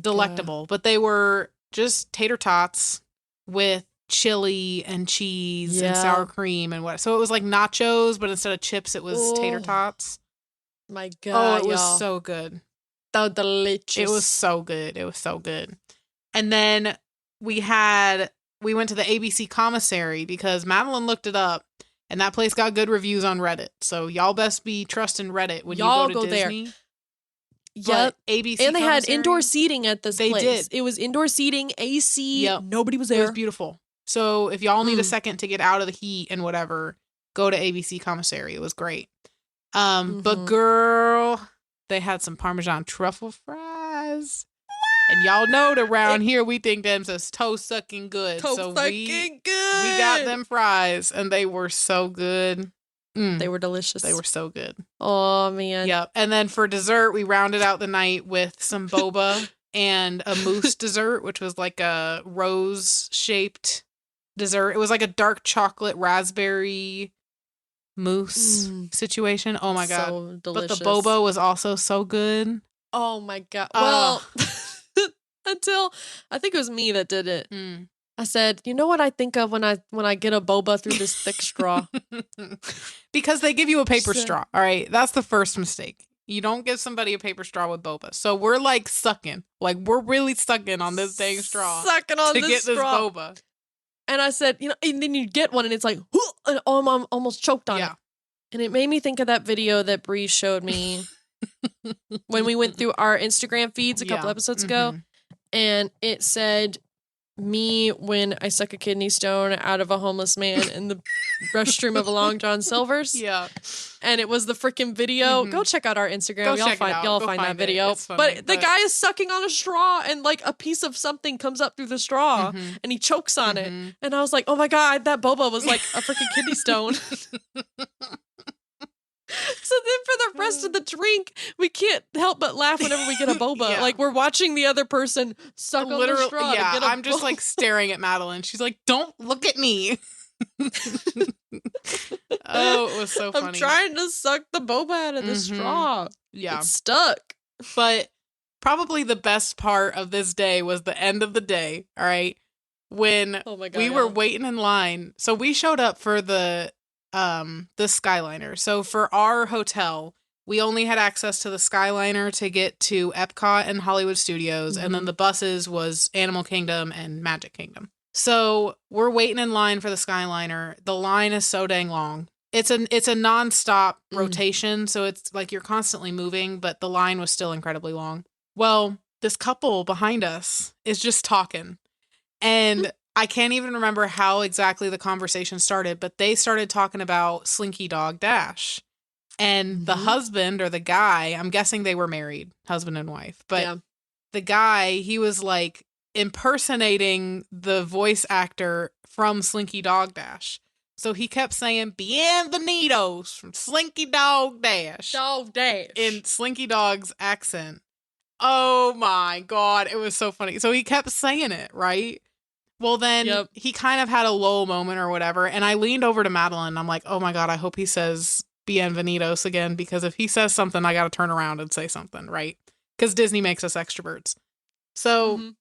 delectable, but they were just tater tots with chili and cheese and sour cream and what. So it was like nachos, but instead of chips, it was tater tots. My God. Oh, it was so good. So delicious. It was so good. It was so good. And then we went to the ABC commissary because Madeline looked it up and that place got good reviews on Reddit. So y'all best be trusting Reddit when y'all go to Disney. There. Yep. ABC and they had indoor seating at this place. They did. It was indoor seating, AC. Yep. Nobody was there. It was beautiful. So if y'all need a second to get out of the heat and whatever, go to ABC commissary. It was great. But girl, they had some Parmesan truffle fries. And y'all know that around here we think them's a toe-sucking good. We got them fries and they were so good. They were delicious. They were so good. Oh, man. Yep. And then for dessert, we rounded out the night with some boba and a mousse dessert, which was like a rose-shaped dessert. It was like a dark chocolate raspberry mousse situation. Oh, my God. So delicious. But the boba was also so good. Oh, my God. Well, until I think it was me that did it. I said, you know what I think of when I get a boba through this thick straw? Because they give you a paper straw. All right. That's the first mistake. You don't give somebody a paper straw with boba. So we're like sucking. Like we're really sucking on this dang straw. Sucking on to get this boba. And I said, and then you get one and it's like, and I'm almost choked on it. And it made me think of that video that Bree showed me when we went through our Instagram feeds a couple episodes ago. and it said me when I suck a kidney stone out of a homeless man in the restroom of a Long John Silver's. Yeah. And it was the freaking video. Go check out our Instagram. Y'all find that video. Funny, but the guy is sucking on a straw and like a piece of something comes up through the straw and he chokes on it. And I was like, oh my God, that boba was like a freaking kidney stone. So then for the rest of the drink, we can't help but laugh whenever we get a boba. Yeah. Like we're watching the other person suck on the straw. Yeah, to get I'm just like staring at Madeline. She's like, don't look at me. Oh, it was so funny. I'm trying to suck the boba out of the straw. Yeah. It's stuck. But probably the best part of this day was the end of the day, all right? When we were waiting in line. So we showed up for the Skyliner. So for our hotel, we only had access to the Skyliner to get to Epcot and Hollywood Studios, and then the buses was Animal Kingdom and Magic Kingdom. So we're waiting in line for the Skyliner. The line is so dang long. It's a nonstop rotation, so it's like you're constantly moving, but the line was still incredibly long. Well, this couple behind us is just talking, and I can't even remember how exactly the conversation started, but they started talking about Slinky Dog Dash. And the husband or the guy, I'm guessing they were married, husband and wife, but the guy, he was like impersonating the voice actor from Slinky Dog Dash. So he kept saying, "Bienvenidos" from Slinky Dog Dash. Dog Dash. In Slinky Dog's accent. Oh my God. It was so funny. So he kept saying it, right? Well, then he kind of had a lull moment or whatever. And I leaned over to Madeline. And I'm like, oh my God, I hope he says Bienvenidos again. Because if he says something, I got to turn around and say something, right? Because Disney makes us extroverts. So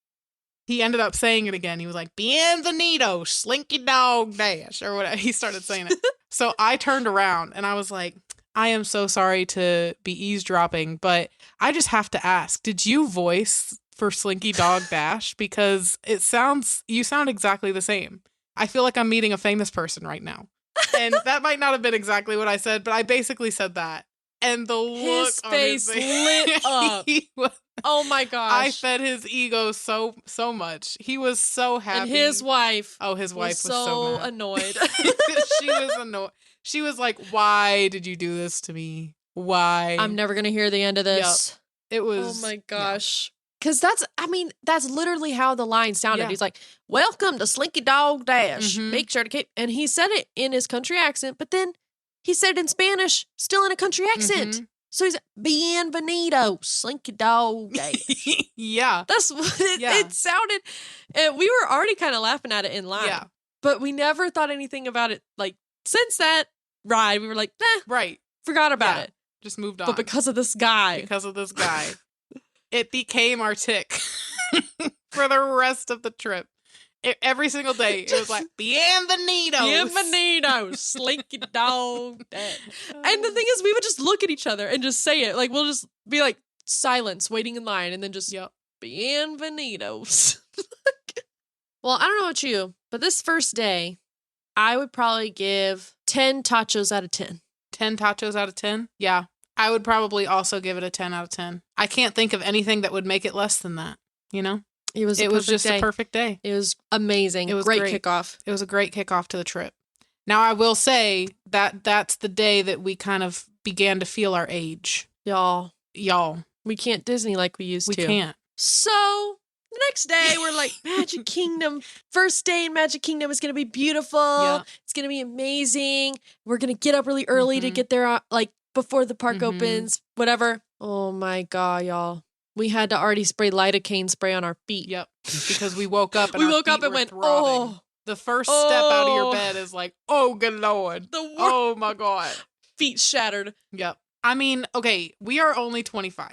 he ended up saying it again. He was like, Bienvenidos, Slinky Dog Dash, or whatever. He started saying it. So I turned around and I was like, I am so sorry to be eavesdropping, but I just have to ask, did you voice for Slinky Dog Dash? Because you sound exactly the same. I feel like I'm meeting a famous person right now. And that might not have been exactly what I said, but I basically said that. And the look his on face his face lit up. Oh my gosh. I fed his ego so much. He was so happy. And his wife. Oh, his wife was so mad. Annoyed. She was annoyed. She was like, "Why did you do this to me? Why?" I'm never going to hear the end of this. Yep. It was. Oh my gosh. Because that's literally how the line sounded. Yeah. He's like, "Welcome to Slinky Dog Dash. Make sure to keep," and he said it in his country accent, but then he said it in Spanish, still in a country accent. So he's Bienvenido, Slinky Dog Dash. Yeah. That's what it sounded. And we were already kind of laughing at it in line. Yeah. But we never thought anything about it. Like, since that ride, we were like, right. Forgot about it. Just moved on. But because of this guy. It became our tick for the rest of the trip. Every single day, it was like, Bienvenidos, Slinky Dog Dash. And the thing is, we would just look at each other and just say it. Like, we'll just be like, silence, waiting in line, and then just, Bienvenidos. Well, I don't know about you, but this first day, I would probably give 10 tachos out of 10. 10 tachos out of 10? Yeah. I would probably also give it a 10 out of 10. I can't think of anything that would make it less than that, you know? It was just a perfect day. It was amazing. It was great kickoff. It was a great kickoff to the trip. Now, I will say that that's the day that we kind of began to feel our age. Y'all. Y'all. We can't Disney like we used to. We can't. So, the next day, we're like, Magic Kingdom. First day in Magic Kingdom is going to be beautiful. Yeah. It's going to be amazing. We're going to get up really early to get there, like, before the park opens, whatever. Oh, my God, y'all. We had to already spray lidocaine spray on our feet. Yep. Because we woke up and went, throbbing. oh. The first step out of your bed is like, oh, good Lord. Oh, my God. Feet shattered. Yep. I mean, okay, we are only 25.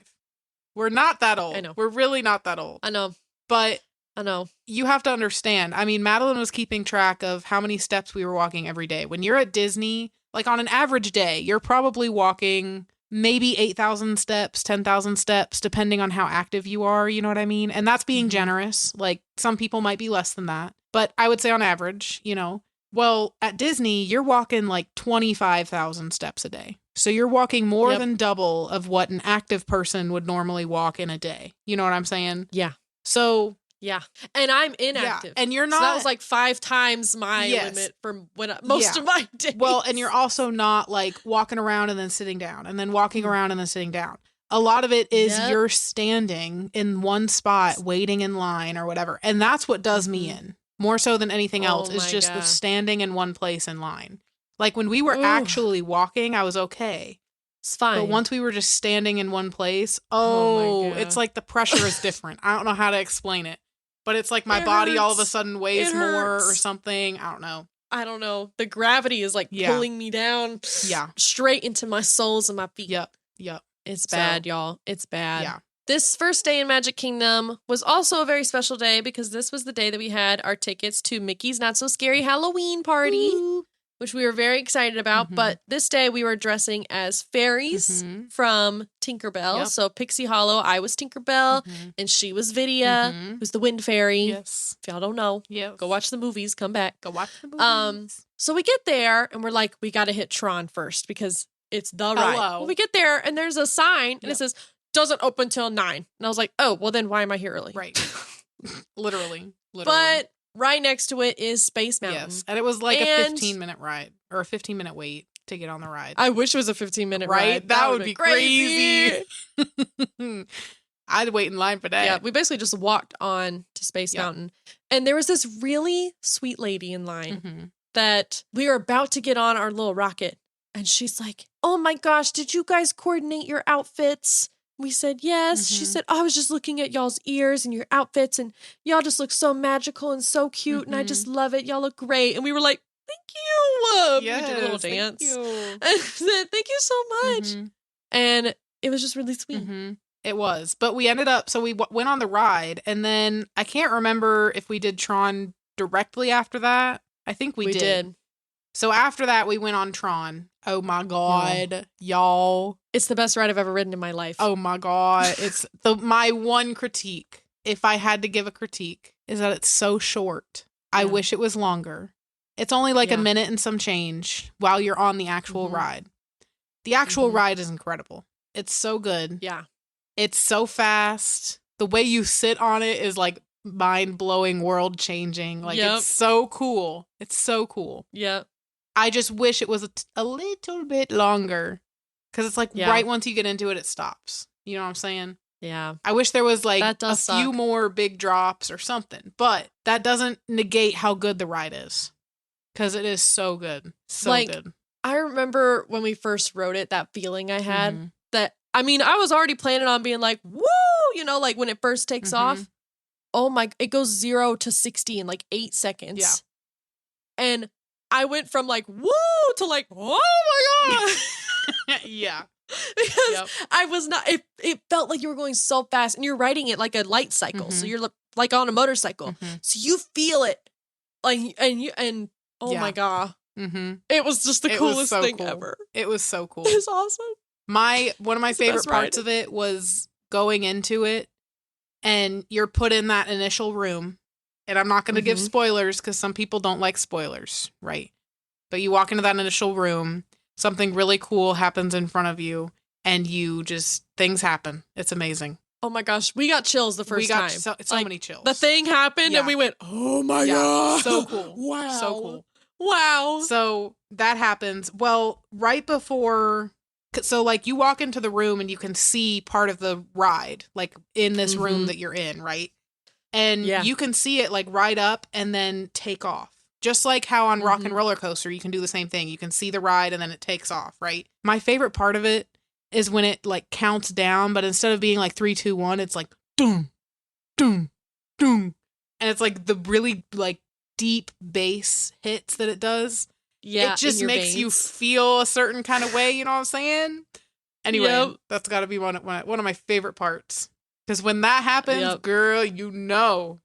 We're not that old. I know. We're really not that old. I know. But I know. You have to understand. I mean, Madeline was keeping track of how many steps we were walking every day. When you're at Disney, like on an average day, you're probably walking maybe 8,000 steps, 10,000 steps, depending on how active you are, you know what I mean? And that's being generous. Like, some people might be less than that. But I would say on average, you know. Well, at Disney, you're walking like 25,000 steps a day. So you're walking more than double of what an active person would normally walk in a day. You know what I'm saying? Yeah. So Yeah. And I'm inactive. and you're So not. that was like 5 times my limit from most of my days. Well, and you're also not like walking around and then sitting down and then walking around and then sitting down. A lot of it is you're standing in one spot waiting in line or whatever. And that's what does me in more so than anything else is just the standing in one place in line. Like when we were actually walking, I was okay. It's fine. But once we were just standing in one place, it's like the pressure is different. I don't know how to explain it. But it's like my body all of a sudden weighs more or something. I don't know. The gravity is like pulling me down straight into my soles and my feet. Yep. It's bad, y'all. It's bad. Yeah. This first day in Magic Kingdom was also a very special day because this was the day that we had our tickets to Mickey's Not So Scary Halloween Party, which we were very excited about. But this day we were dressing as fairies from Tinkerbell. Yep. So Pixie Hollow, I was Tinkerbell, and she was Vidya, who's the Wind Fairy. Yes. If y'all don't know, go watch the movies, come back. Go watch the movies. So we get there, and we're like, we got to hit Tron first because it's the ride. Well, we get there, and there's a sign, and it says, doesn't open till 9. And I was like, oh, well then why am I here early? Right. Literally. But right next to it is Space Mountain. Yes. And it was like a 15-minute ride or a 15-minute wait to get on the ride. I wish it was a 15-minute ride. That would be crazy. I'd wait in line for that. Yeah, we basically just walked on to Space Mountain. And there was this really sweet lady in line that we were about to get on our little rocket. And she's like, oh my gosh, did you guys coordinate your outfits? We said, yes. She said, I was just looking at y'all's ears and your outfits and y'all just look so magical and so cute and I just love it. Y'all look great. And we were like, thank you. Yes, we did a little dance. Thank you. And said, thank you so much. And it was just really sweet. It was. But we ended up, so we went on the ride and then I can't remember if we did Tron directly after that. I think we did. So after that, we went on Tron. Oh my God, y'all. It's the best ride I've ever ridden in my life. Oh my God. It's my one critique, if I had to give a critique, is that it's so short. I wish it was longer. It's only like a minute and some change while you're on the actual ride. The actual ride is incredible. It's so good. Yeah. It's so fast. The way you sit on it is like mind-blowing, world-changing. Like it's so cool. It's so cool. Yeah. I just wish it was a little bit longer because it's like right once you get into it, it stops. You know what I'm saying? Yeah. I wish there was like a few more big drops or something, but that doesn't negate how good the ride is because it is so good. So good. I remember when we first wrote it, that feeling I had that, I mean, I was already planning on being like, woo, you know, like when it first takes off. Oh my, it goes 0 to 60 in like 8 seconds. Yeah. And I went from like, woo, to like, oh my God. Yeah. Because I was not, it felt like you were going so fast and you're riding it like a light cycle. So you're like on a motorcycle. So you feel it. Like, and oh my God. It was just the coolest thing ever. It was so cool. It was awesome. One of my favorite parts of it was going into it and you're put in that initial room. And I'm not going to give spoilers because some people don't like spoilers, right? But you walk into that initial room, something really cool happens in front of you, and things happen. It's amazing. Oh my gosh, we got chills the first time. So many chills. The thing happened and we went, oh my God. So cool. Wow. So cool. Wow. So that happens. Well, right before, so like you walk into the room and you can see part of the ride, like in this room that you're in, right? And you can see it like ride up and then take off. Just like how on Rock and Roller Coaster, you can do the same thing. You can see the ride and then it takes off, right? My favorite part of it is when it like counts down, but instead of being like 3, 2, 1, it's like doom, doom, doom. And it's like the really like deep bass hits that it does. Yeah. It just makes you feel a certain kind of way, you know what I'm saying? Anyway, that's got to be one of my favorite parts. Because when that happens, girl, you know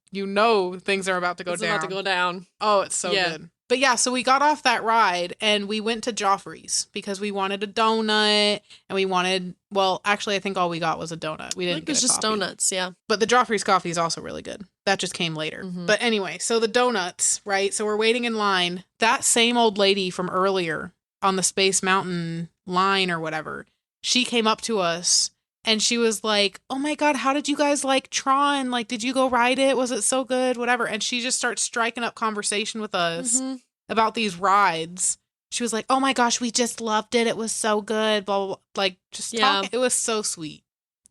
things are about to go down. It's about to go down. Oh, it's so good. But yeah, so we got off that ride and we went to Joffrey's because we wanted a donut and we wanted, well, actually, I think all we got was a donut. We didn't get a coffee. It was just donuts, yeah. But the Joffrey's coffee is also really good. That just came later. But anyway, so the donuts, right? So we're waiting in line. That same old lady from earlier on the Space Mountain line or whatever, she came up to us And she was like, oh my God, how did you guys like Tron? Like, did you go ride it? Was it so good? Whatever. And she just starts striking up conversation with us about these rides. She was like, oh my gosh, we just loved it. It was so good. Blah, blah, blah. Like, just talking. It was so sweet.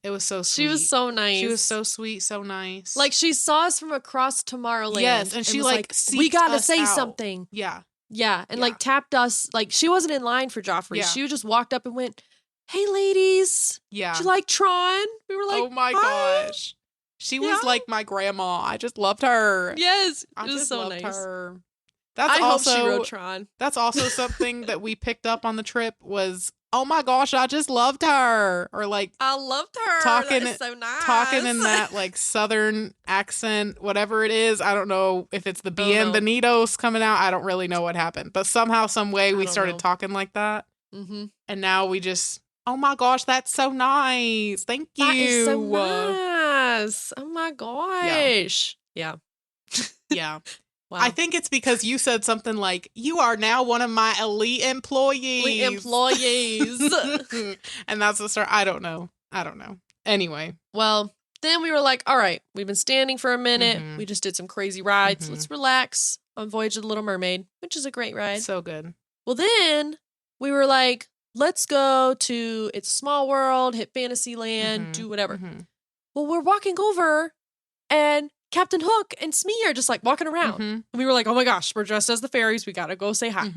It was so sweet. She was so nice. She was so sweet, so nice. Like, she saw us from across Tomorrowland. Yes, and she like we gotta say something. Yeah. Yeah, and like tapped us. Like, she wasn't in line for Joffrey. Yeah. She just walked up and went, hey, ladies. Yeah. Do you like Tron? We were like, oh my gosh. She was like my grandma. I just loved her. Yes. I it was just so loved nice. her. I hope she rode Tron. That's also something that we picked up on the trip was, oh my gosh, I just loved her. Or like, I loved her. Talking, that is so nice. Talking in that like Southern accent, whatever it is. I don't know if it's the Bienvenidos coming out. I don't really know what happened. But somehow, some way we started talking like that. Mm-hmm. And now we just, oh my gosh, that's so nice. Thank you. That is so nice. Oh my gosh. Yeah. Yeah. Wow. I think it's because you said something like, you are now one of my elite employees. And that's the start. I don't know. Anyway. Well, then we were like, all right, we've been standing for a minute. We just did some crazy rides. Let's relax on Voyage of the Little Mermaid, which is a great ride. So good. Well, then we were like, let's go to It's a Small World, hit Fantasyland, do whatever. Well, we're walking over and Captain Hook and Smee are just like walking around. And we were like, oh my gosh, we're dressed as the fairies. We got to go say hi.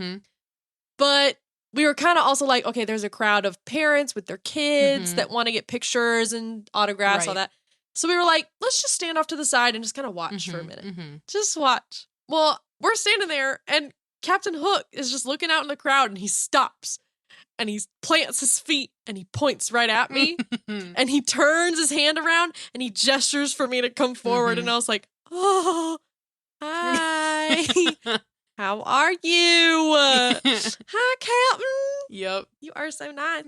But we were kind of also like, okay, there's a crowd of parents with their kids that want to get pictures and autographs, all that. So we were like, let's just stand off to the side and just kind of watch for a minute. Just watch. Well, we're standing there and Captain Hook is just looking out in the crowd and he stops. And he plants his feet and he points right at me. And he turns his hand around and he gestures for me to come forward. And I was like, oh, hi. How are you? Hi, Captain. Yep. You are so nice.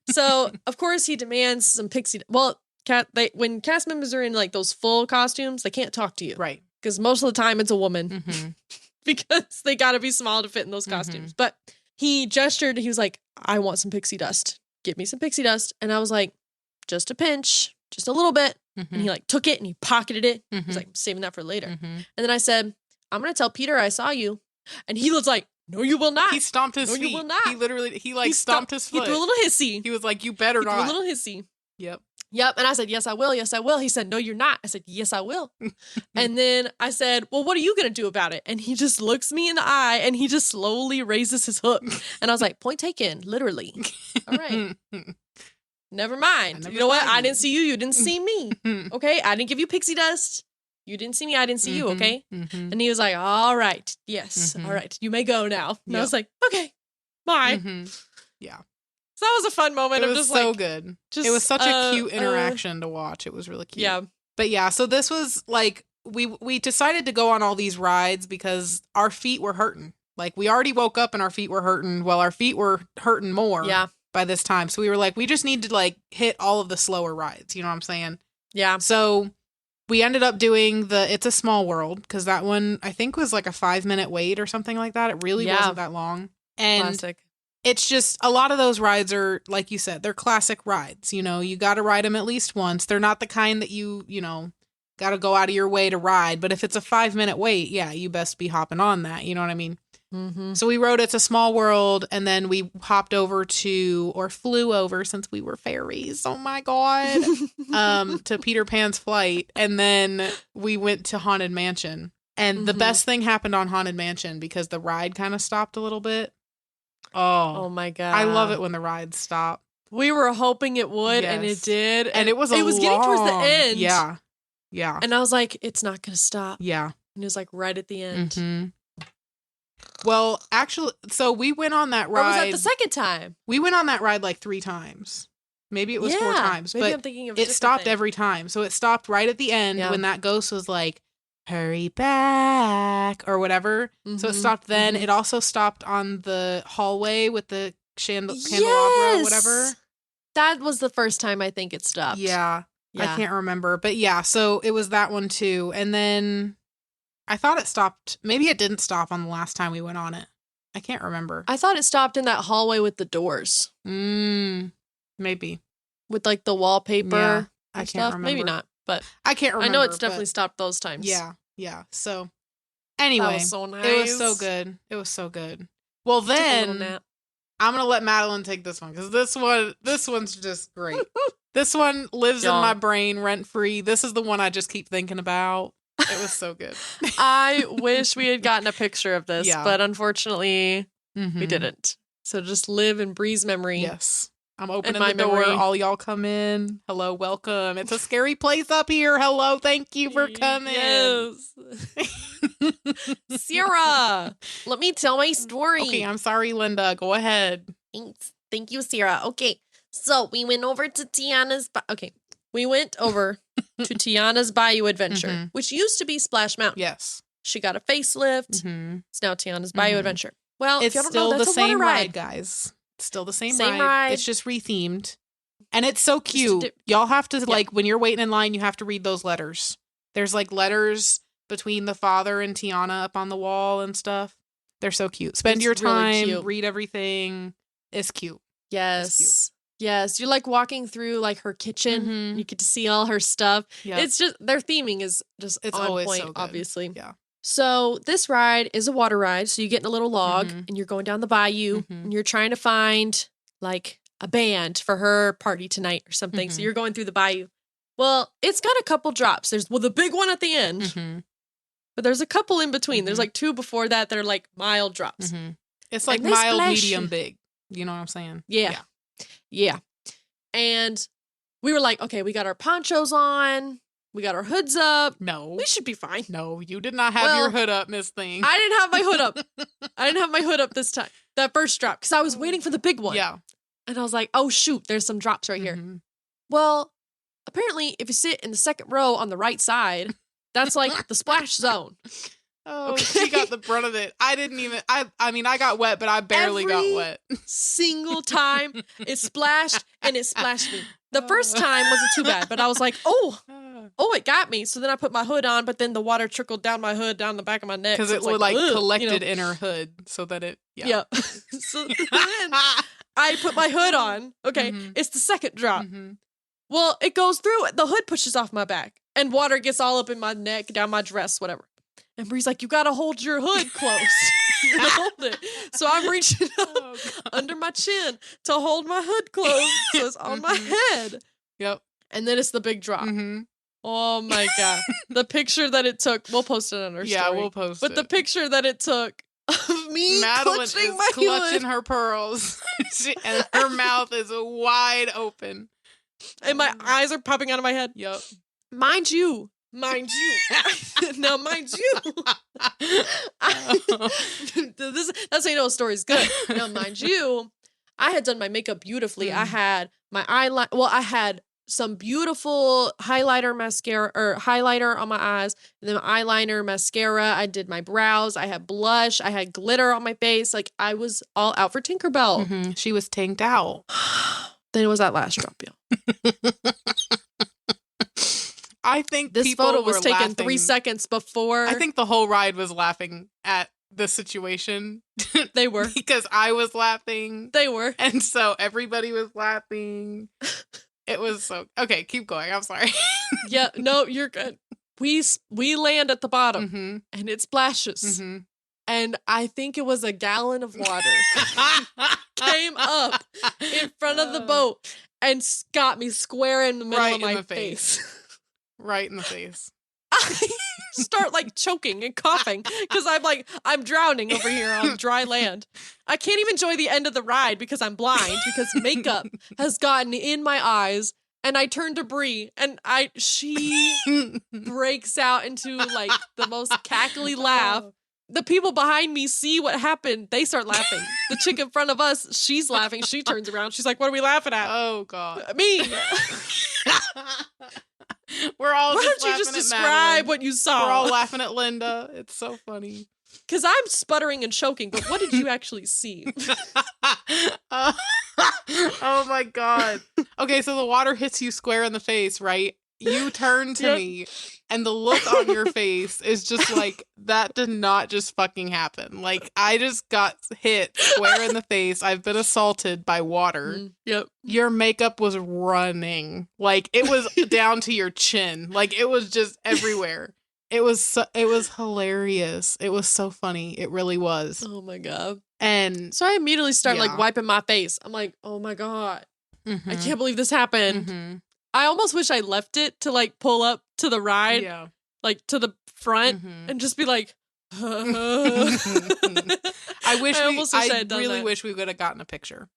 So, of course, he demands some pixie. Well, when cast members are in like those full costumes, they can't talk to you. Right. Because most of the time it's a woman. Because they got to be small to fit in those costumes. But he gestured. He was like, I want some pixie dust. Give me some pixie dust. And I was like, just a pinch, just a little bit. And he like took it and he pocketed it. He was like, I'm saving that for later. And then I said, I'm going to tell Peter I saw you. And he was like, no, you will not. He stomped his feet. No, you will not. He literally, he stomped his foot. He threw a little hissy. He was like, you better not. He threw a little hissy. Yep. And I said, yes, I will. Yes, I will. He said, no, you're not. I said, yes, I will. And then I said, well, what are you going to do about it? And he just looks me in the eye and he just slowly raises his hook. And I was like, point taken, literally. All right. Never mind. You know what? I didn't see you. You didn't see me. Okay. I didn't give you pixie dust. You didn't see me. I didn't see you. Okay. And he was like, all right. Yes. All right. You may go now. And I was like, okay, bye. Yeah. So that was a fun moment. It was just so like, good. It was such a cute interaction to watch. It was really cute. Yeah. But yeah, so this was like, we decided to go on all these rides because our feet were hurting. Like, we already woke up and our feet were hurting. Well, our feet were hurting more by this time. So we were like, we just need to like hit all of the slower rides. You know what I'm saying? Yeah. So we ended up doing the It's a Small World because that one I think was like a 5-minute wait or something like that. It really wasn't that long. And classic. It's just a lot of those rides are, like you said, they're classic rides. You know, you got to ride them at least once. They're not the kind that you know, got to go out of your way to ride. But if it's a 5-minute wait, yeah, you best be hopping on that. You know what I mean? So we rode It's a Small World and then we hopped over or flew over since we were fairies. Oh my God. To Peter Pan's Flight. And then we went to Haunted Mansion. And the best thing happened on Haunted Mansion because the ride kind of stopped a little bit. Oh my God. I love it when the rides stop. We were hoping it would, and it did. And it was getting towards the end. Yeah. Yeah. And I was like, it's not going to stop. Yeah. And it was like right at the end. Well, actually, so we went on that ride. Or was that the second time? We went on that ride like 3 times. Maybe it was 4 times. Maybe but I'm thinking of it stopped every time. So it stopped right at the end when that ghost was like, hurry back or whatever. So it stopped then. It also stopped on the hallway with the candelabra or whatever. That was the first time I think it stopped. Yeah. I can't remember. But yeah, so it was that one too. And then I thought it stopped. Maybe it didn't stop on the last time we went on it. I can't remember. I thought it stopped in that hallway with the doors. Maybe. with like the wallpaper. Yeah, I and can't stuff. Maybe remember. not, but I can't remember. I know it's definitely stopped those times. Yeah. So That anyway, was so nice. it was so good. It was so good. Well, Took a little then nap. I'm gonna let Madeline take this one because this one's just great. This one lives in my brain rent free. This is the one I just keep thinking about. It was so good. I wish we had gotten a picture of this, Yeah. but unfortunately, Mhm. we didn't. So just live in Bree's memory. Yes. I'm opening my the door. memory. All y'all come in. Hello, welcome. It's a scary place up here. Hello, thank you for coming. Yes. Sierra, let me tell my story. Okay, I'm sorry, Linda. Go ahead. Thanks. Thank you, Sierra. Okay, so we went over to Tiana's. We went over to Tiana's Bayou Adventure, which used to be Splash Mountain. Yes. She got a facelift. It's now Tiana's Bayou Adventure. Well, It's if you don't still know, that's the a water same ride, ride, guys. It's still the same Same ride. ride. It's just rethemed. And it's so cute. Y'all have to, like, when you're waiting in line, you have to read those letters. There's, like, letters between the father and Tiana up on the wall and stuff. They're so cute. Spend It's your really time, cute. read everything. It's cute. Yes. It's cute. Yes. You're like walking through like her kitchen. You get to see all her stuff. Yep. It's just their theming is just It's on always point, so good. obviously. Yeah. So this ride is a water ride. So you get in a little log and you're going down the bayou and you're trying to find like a band for her party tonight or something. So you're going through the bayou. Well, it's got a couple drops. There's the big one at the end, but there's a couple in between. There's like two before that that are like mild drops. It's like they mild, splash medium, you. big. You know what I'm saying? Yeah. And we were like, okay, we got our ponchos on. We got our hoods up. No. We should be fine. No, you did not have your hood up, Miss Thing. I didn't have my hood up. I didn't have my hood up this time. That first drop. Because I was waiting for the big one. Yeah. And I was like, oh, shoot, there's some drops right here. Well, apparently, if you sit in the second row on the right side, that's like the splash zone. Oh, she got the brunt of it. I didn't even, I mean, I got wet, but I barely got wet. Single time it splashed and it splashed me. The first time wasn't too bad, but I was like, oh, it got me. So then I put my hood on, but then the water trickled down my hood, down the back of my neck. Because so it was like ugh, collected in her hood so that it, Yeah. So then I put my hood on. Okay, it's the second drop. Well, it goes through, the hood pushes off my back and water gets all up in my neck, down my dress, whatever. And Bree's like, you gotta hold your hood close. You gotta hold it. So I'm reaching up under my chin to hold my hood closed so it's on my head. Yep. And then it's the big drop. Oh my God. The picture that it took, we'll post it on our story. Yeah, we'll post But it. the picture that it took of me Madeline clutching is my clutching hood. her pearls. And her mouth is wide open. And my eyes are popping out of my head. Yep. Mind you. Now, mind you. That's how you know a story's good. Now, mind you, I had done my makeup beautifully. I had my eyeliner. Well, I had some beautiful highlighter mascara or highlighter on my eyes, and then eyeliner, mascara. I did my brows. I had blush. I had glitter on my face. Like I was all out for Tinkerbell. She was tanked out. Then it was that last drop, y'all. I think this people photo was were taken laughing. 3 seconds before. I think the whole ride was laughing at the situation. They were. Because I was laughing. They were. And so everybody was laughing. It was so... Okay, keep going. I'm sorry. Yeah, no, you're good. We land at the bottom and it splashes. And I think it was a gallon of water came up in front of the boat and got me square in the middle of my face. Right in the face. I start like choking and coughing because I'm drowning over here on dry land. I can't even enjoy the end of the ride because I'm blind because makeup has gotten in my eyes. And I turn to Bree and she breaks out into like the most cackly laugh. The people behind me see what happened. They start laughing. The chick in front of us, she's laughing. She turns around. She's like, what are we laughing at? Oh, God. Me. We're all Why just don't you laughing just at describe Madeline. what you saw? We're all laughing at Linda. It's so funny. Because I'm sputtering and choking, but what did you actually see? Oh, my God. Okay, so the water hits you square in the face, right? You turn to me, And the look on your face is just like, that did not just fucking happen. Like, I just got hit square in the face. I've been assaulted by water. Yep. Your makeup was running. Like, it was down to your chin. Like, it was just everywhere. It was hilarious. It was so funny. It really was. Oh my God. And so I immediately start like wiping my face. I'm like, oh my God. I can't believe this happened. I almost wish I left it to like pull up to the ride, like to the front and just be like, I really wish we would have gotten a picture.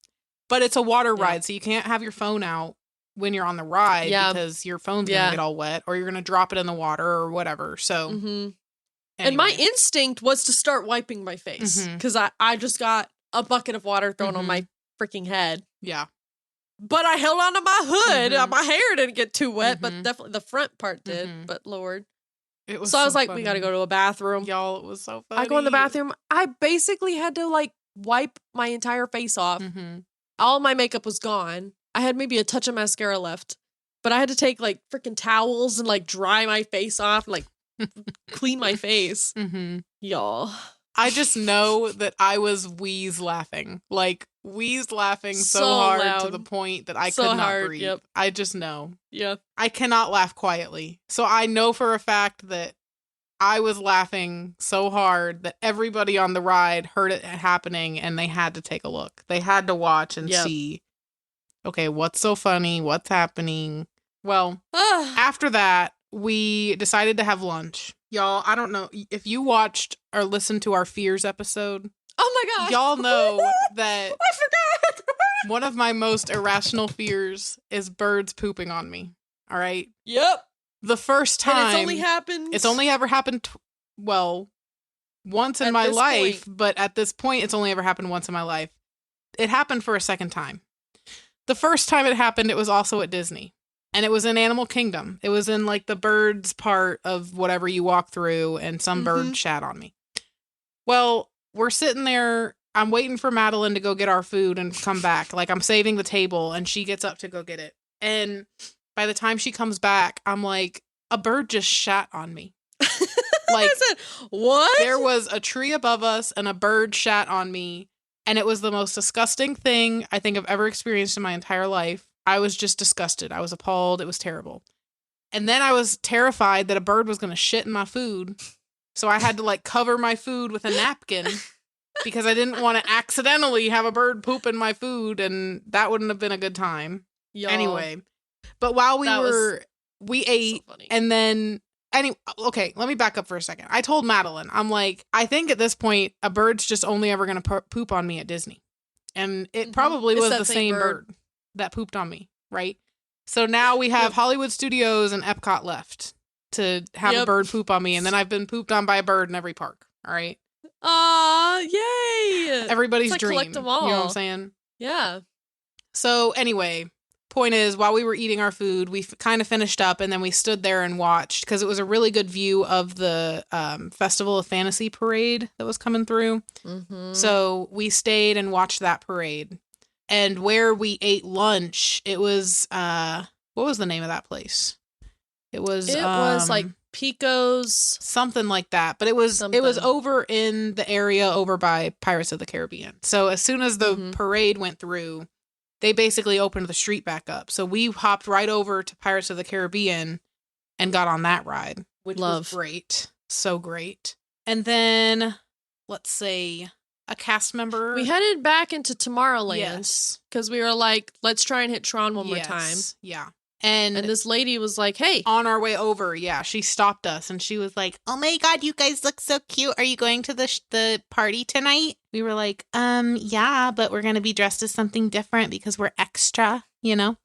But it's a water ride, so you can't have your phone out when you're on the ride because your phone's going to get all wet or you're going to drop it in the water or whatever. So, anyway. And my instinct was to start wiping my face because I just got a bucket of water thrown on my freaking head. Yeah. But I held onto my hood. My hair didn't get too wet, but definitely the front part did. But Lord. It was so I was like, funny. we got to go to a bathroom. Y'all, it was so funny. I go in the bathroom. I basically had to like wipe my entire face off. All my makeup was gone. I had maybe a touch of mascara left. But I had to take like freaking towels and like dry my face off, like clean my face. Y'all. I just know that I was wheeze laughing. Like, wheeze laughing so hard loud. to the point that I could not breathe. Yep. I just know. Yeah. I cannot laugh quietly. So I know for a fact that I was laughing so hard that everybody on the ride heard it happening and they had to take a look. They had to watch and see, okay, what's so funny? What's happening? Well, after that, we decided to have lunch. Y'all, I don't know if you watched or listened to our Fears episode. Oh my God. Y'all know that I forgot. one of my most irrational fears is birds pooping on me. All right? Yep. The first time. And it's only ever happened, once in my life. But at this point, it's only ever happened once in my life. It happened for a second time. The first time it happened, it was also at Disney. And it was in Animal Kingdom. It was in like the birds part of whatever you walk through, and some bird shat on me. Well, we're sitting there. I'm waiting for Madeline to go get our food and come back. Like, I'm saving the table, and she gets up to go get it. And by the time she comes back, I'm like, a bird just shat on me. Like, I said, what? There was a tree above us, and a bird shat on me. And it was the most disgusting thing I think I've ever experienced in my entire life. I was just disgusted. I was appalled. It was terrible. And then I was terrified that a bird was going to shit in my food. So I had to like cover my food with a napkin because I didn't want to accidentally have a bird poop in my food, and that wouldn't have been a good time. Y'all. Anyway, but while we ate, so and then okay, let me back up for a second. I told Madeline, I'm like, I think at this point a bird's just only ever going to poop on me at Disney. And it probably was the same bird that pooped on me, right? So now we have Hollywood Studios and Epcot left to have a bird poop on me, and then I've been pooped on by a bird in every park, all right? Aw, yay! Everybody's dream. Collect them all. You know what I'm saying? Yeah. So anyway, point is, while we were eating our food, we kind of finished up, and then we stood there and watched, because it was a really good view of the Festival of Fantasy parade that was coming through. So we stayed and watched that parade. And where we ate lunch, it was, what was the name of that place? It was like Pico's. Something like that. But it was over in the area over by Pirates of the Caribbean. So as soon as the parade went through, they basically opened the street back up. So we hopped right over to Pirates of the Caribbean and got on that ride, which was great. So great. And then, let's see, a cast member. We headed back into Tomorrowland because we were like, let's try and hit Tron one more time. Yeah. And this lady was like, hey. On our way over, she stopped us and she was like, oh my God, you guys look so cute. Are you going to the party tonight? We were like, yeah, but we're going to be dressed as something different because we're extra, you know?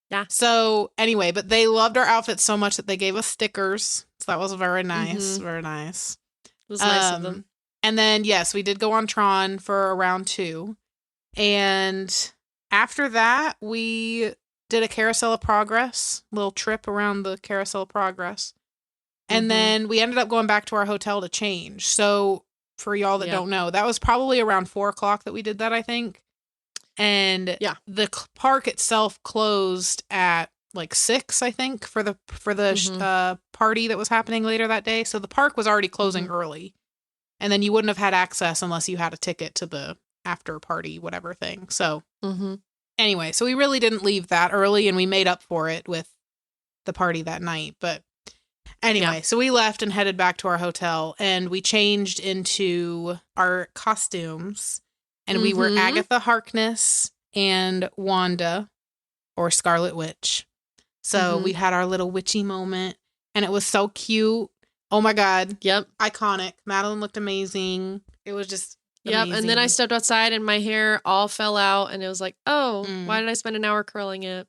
Yeah. So anyway, but they loved our outfits so much that they gave us stickers. So that was very nice. Very nice. It was nice of them. And then, yes, we did go on Tron for round 2. And after that, we did a Carousel of Progress, little trip around the Carousel of Progress. And then we ended up going back to our hotel to change. So for y'all that don't know, that was probably around 4 o'clock that we did that, I think. And the park itself closed at like 6, I think, for the Mhm. party that was happening later that day. So the park was already closing Mhm. early. And then you wouldn't have had access unless you had a ticket to the after party, whatever thing. So Mhm. anyway, so we really didn't leave that early, and we made up for it with the party that night. But Yeah. anyway, so we left and headed back to our hotel, and we changed into our costumes, and we were Mhm. Agatha Harkness and Wanda, or Scarlet Witch. So we Mhm. had our little witchy moment, and it was so cute. Oh my God. Yep. Iconic. Madeline looked amazing. It was just Yep. And then I amazing. stepped outside and my hair all fell out and it was like, oh, why Mm. did I spend an hour curling it?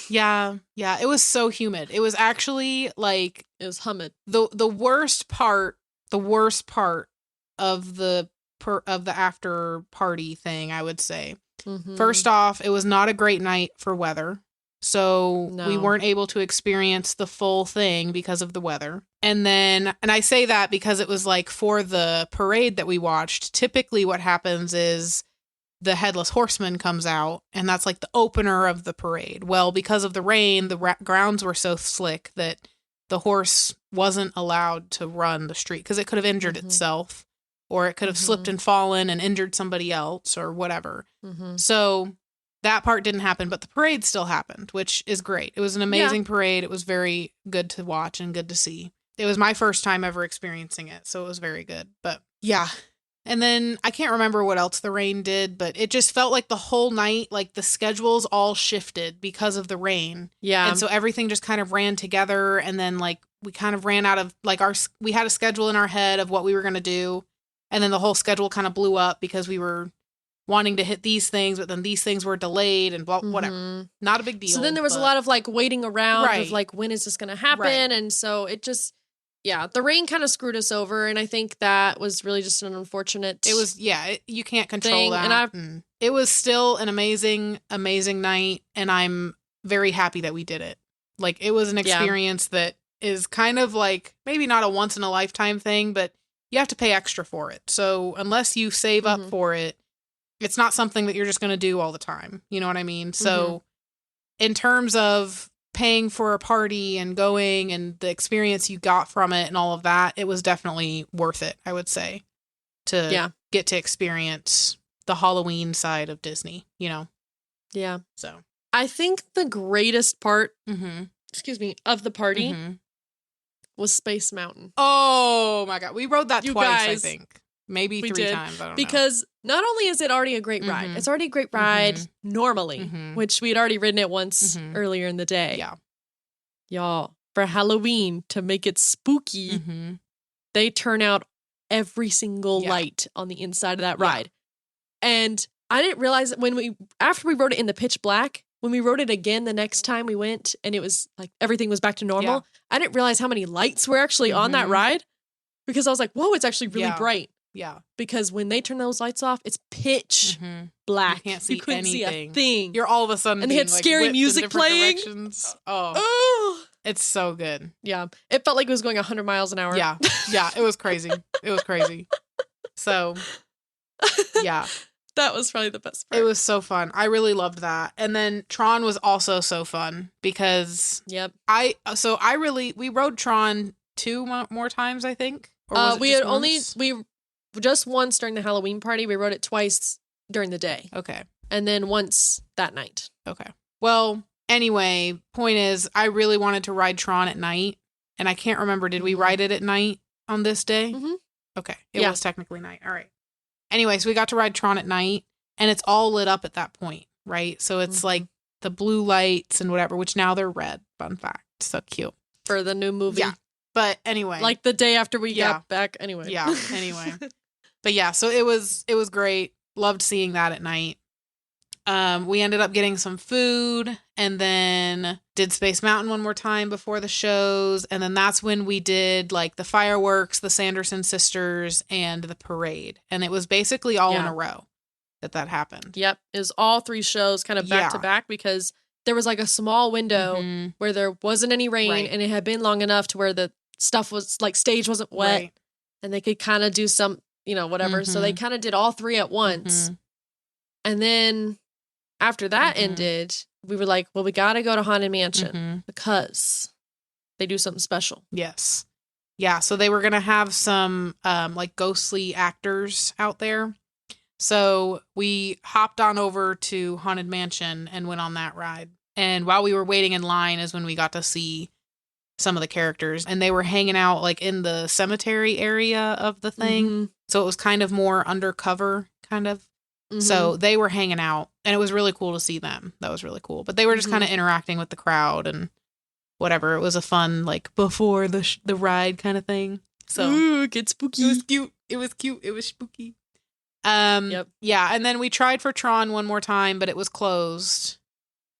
Yeah, yeah. It was so humid. It was actually like It was humid. the worst part of the after party thing, I would say. First Mhm. off, it was not a great night for weather. So we No. weren't able to experience the full thing because of the weather. And I say that because it was like for the parade that we watched, typically what happens is the headless horseman comes out, and that's like the opener of the parade. Well, because of the rain, the grounds were so slick that the horse wasn't allowed to run the street because it could have injured Mhm. itself, or it could have slipped Mhm. and fallen and injured somebody else or whatever. Mhm. So that part didn't happen, but the parade still happened, which is great. It was an Yeah. amazing parade. It was very good to watch and good to see. It was my first time ever experiencing it, so it was very good. But yeah. And then I can't remember what else the rain did, but it just felt like the whole night, like the schedules all shifted because of the rain. Yeah. And so everything just kind of ran together. And then like we kind of ran out of like we had a schedule in our head of what we were going to do. And then the whole schedule kind of blew up because we were wanting to hit these things, but then these things were delayed and blah, whatever. Mhm. Not a big So then deal, there was a but lot of like waiting around of right, like, when is this going to right. happen? And so it just, yeah, the rain kind of screwed us over. And I think that was really just an unfortunate It was, yeah, you can't control thing. And that. And it was still an amazing, amazing night. And I'm very happy that we did it. Like, it was an yeah. experience that is kind of like maybe not a once in a lifetime thing, but you have to pay extra for it. So unless you save up Mhm. for it, it's not something that you're just going to do all the time. You know what I mean? Mhm. So in terms of paying for a party and going and the experience you got from it and all of that, it was definitely worth it, I would say, to Yeah. get to experience the Halloween side of Disney, you know? Yeah. So, I think the greatest part, mm-hmm. excuse me, of the party Mm-hmm. was Space Mountain. Oh my God. We rode that You twice, I guys, think. Maybe we 3 did. times. I don't know. Because not only is it already a great ride, Mm-hmm. it's already a great ride Mm-hmm. normally, Mm-hmm. which we had already ridden it once Mm-hmm. earlier in the day. Yeah. Y'all, for Halloween, to make it spooky, Mm-hmm. they turn out every single Yeah. light on the inside of that Yeah. ride. And I didn't realize that after we rode it in the pitch black, when we rode it again the next time we went and it was like everything was back to normal, Yeah. I didn't realize how many lights were actually on that Mm-hmm. ride because I was like, whoa, it's actually really Yeah. bright. Yeah. Because when they turn those lights off, it's pitch Mm-hmm. black. You can't see couldn't see anything. a thing. You're all of a sudden And they being had like scary whipped music in different playing. directions. Oh, Oh, it's so good. yeah. It felt like it was going 100 miles an hour. Yeah. Yeah. It was crazy. It was crazy. So, yeah. That was probably the best It part. was so fun. I really loved that. And then Tron was also so fun because Yep. we rode Tron 2 more times, I think. Or was it We just had once? we just once during the Halloween party. We rode it twice during the day. Okay. And then once that night. Okay. Well, anyway, point is, I really wanted to ride Tron at night. And I can't remember, did we ride it at night on this day? Mm-hmm. Okay. It was technically night. All right. Anyway, so we got to ride Tron at night, and it's all lit up at that point, right? So it's like the blue lights and whatever, which now they're red. Fun fact. So cute. For the new movie. Yeah. But anyway. Like the day after we got back. Anyway. Yeah. Anyway. But yeah, so it was great. Loved seeing that at night. We ended up getting some food and then did Space Mountain one more time before the shows. And then that's when we did like the fireworks, the Sanderson sisters, and the parade. And it was basically all in a row that happened. Yep. It was all 3 shows kind of back to back because there was like a small window where there wasn't any rain and it had been long enough to where the stuff was like stage wasn't wet and they could kind of do some, whatever. So they kind of did all 3 at once. And then after that ended, we were like, well, we got to go to Haunted Mansion Mm-hmm. because they do something special. Yes. Yeah, so they were going to have some like ghostly actors out there. So we hopped on over to Haunted Mansion and went on that ride. And while we were waiting in line is when we got to see some of the characters. And they were hanging out like in the cemetery area of the thing. Mm-hmm. So it was kind of more undercover, kind of. Mm-hmm. So they were hanging out. And it was really cool to see them. That was really cool. But they were just kind of interacting with the crowd and whatever. It was a fun, like, before the ride kind of thing. So ooh, get spooky. It was cute. It was cute. It was spooky. Yep. Yeah, and then we tried for Tron one more time, but it was closed.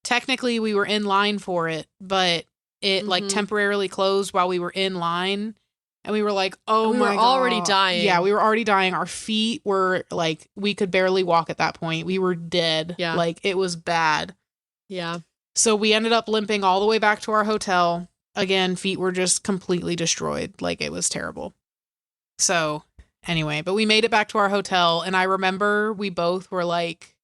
Technically, we were in line for it, but it like temporarily closed while we were in line. And we were like, oh my God. We were already dying. Yeah, we were already dying. Our feet were like, we could barely walk at that point. We were dead. Yeah. Like, it was bad. Yeah. So we ended up limping all the way back to our hotel. Again, feet were just completely destroyed. Like, it was terrible. So anyway, but we made it back to our hotel. And I remember we both were like,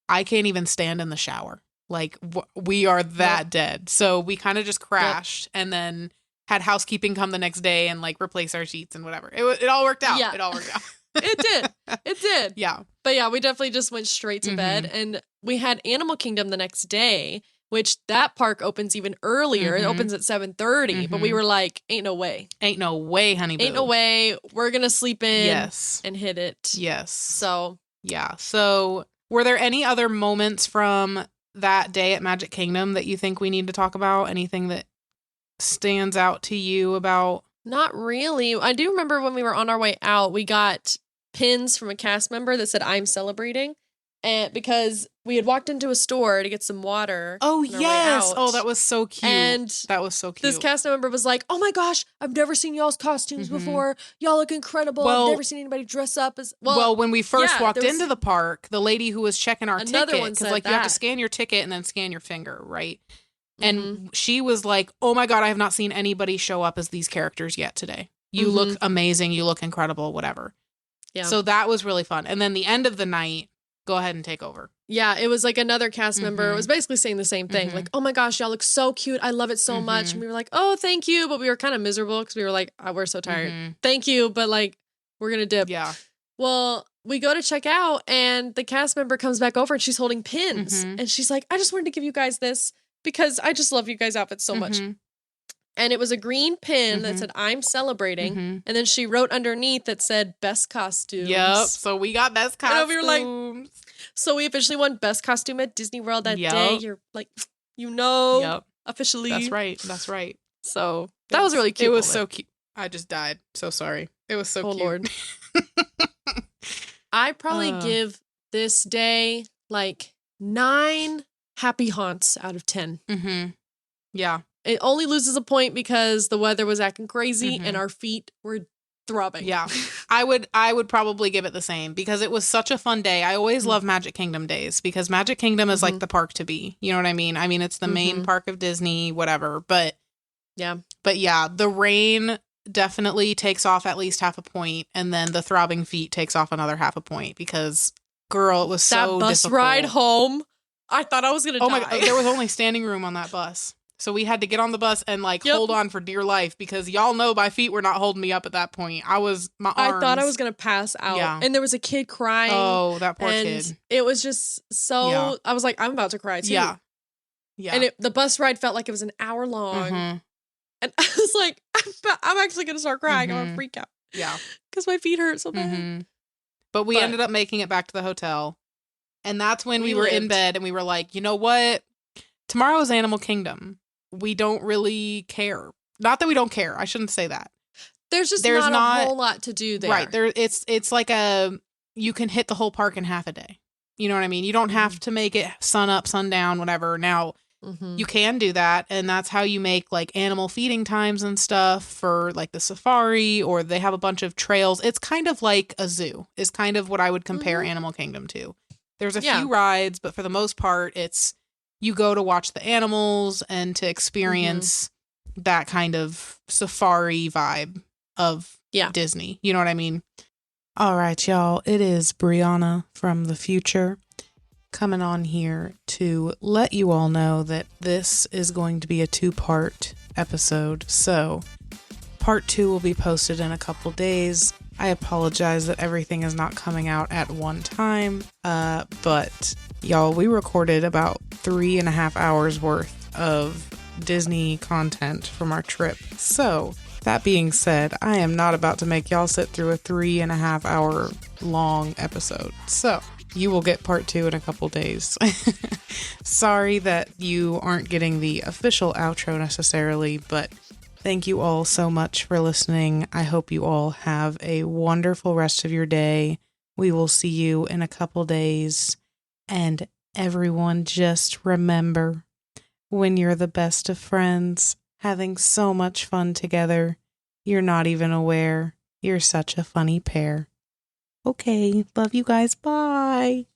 I can't even stand in the shower. Like, we are that dead. So we kind of just crashed and then had housekeeping come the next day and like replace our sheets and whatever. It all worked out. Yeah. It all worked out. It did. It did. Yeah. But yeah, we definitely just went straight to bed. And we had Animal Kingdom the next day, which that park opens even earlier. It opens at 7:30. But we were like, ain't no way. Ain't no way, honey boo. Ain't no way. We're going to sleep in yes. and hit it. Yes. So. Yeah. So were there any other moments from that day at Magic Kingdom that you think we need to talk about? Anything that stands out to you about? Not really. I do remember when we were on our way out, we got pins from a cast member that said, I'm celebrating. And because we had walked into a store to get some water. Oh, yes. Oh, that was so cute. And that was so cute. This cast member was like, oh my gosh, I've never seen y'all's costumes before. Y'all look incredible. I've never seen anybody dress up as well. When we first walked into the park, the lady who was checking our ticket, because like you have to scan your ticket and then scan your finger, right? And she was like, oh my God, I have not seen anybody show up as these characters yet today. You look amazing. You look incredible, whatever. Yeah. So that was really fun. And then the end of the night, go ahead and take over. Yeah, it was like another cast member. It was basically saying the same thing. Like, oh my gosh, y'all look so cute. I love it so much. And we were like, oh, thank you. But we were kind of miserable because we were like, oh, we're so tired. Thank you. But like, we're going to dip. Yeah. Well, we go to check out and the cast member comes back over and she's holding pins. And she's like, I just wanted to give you guys this because I just love you guys' outfits so much. And it was a green pin that said, I'm celebrating. And then she wrote underneath that said, best costumes. Yep. So we got best costumes. And we were like, so we officially won best costume at Disney World that day. You're like, officially. That's right. That's right. So that was really cute. It was so cute. I just died. So sorry. It was so cute. Oh, Lord. I probably give this day like 9 happy haunts out of 10. Yeah. It only loses a point because the weather was acting crazy and our feet were throbbing. Yeah. I would probably give it the same because it was such a fun day. I always love Magic Kingdom days because Magic Kingdom is like the park to be. You know what I mean? I mean, it's the main park of Disney, whatever. But yeah, the rain definitely takes off at least half a point, and then the throbbing feet takes off another half a point because, girl, it was so that bus difficult. Ride home. I thought I was gonna die. Oh my God, there was only standing room on that bus. So we had to get on the bus and like hold on for dear life because y'all know my feet were not holding me up at that point. My arms. I thought I was going to pass out. Yeah. And there was a kid crying. Oh, that poor kid. It was just so, I was like, I'm about to cry too. Yeah. Yeah. And the bus ride felt like it was an hour long. And I was like, I'm actually going to start crying. I'm going to freak out. Yeah. Because my feet hurt so bad. But we ended up making it back to the hotel. And that's when we were in bed and we were like, you know what? Tomorrow is Animal Kingdom. We don't really care. Not that we don't care. I shouldn't say that. There's not a whole lot to do there. Right. It's like you can hit the whole park in half a day. You know what I mean? You don't have to make it sun up, sundown, whatever. Now, you can do that. And that's how you make like animal feeding times and stuff for like the safari, or they have a bunch of trails. It's kind of like a zoo is kind of what I would compare Animal Kingdom to. There's a few rides, but for the most part, it's you go to watch the animals and to experience that kind of safari vibe of Disney. You know what I mean? All right, y'all. It is Brianna from the future. coming on here to let you all know that this is going to be a 2-part episode. So, part 2 will be posted in a couple days. I apologize that everything is not coming out at one time, but y'all, we recorded about 3.5 hours worth of Disney content from our trip. So, that being said, I am not about to make y'all sit through a 3.5 hour long episode. So, you will get part 2 in a couple days. Sorry that you aren't getting the official outro necessarily, but thank you all so much for listening. I hope you all have a wonderful rest of your day. We will see you in a couple days. And everyone, just remember, when you're the best of friends, having so much fun together, you're not even aware. You're such a funny pair. Okay, love you guys. Bye.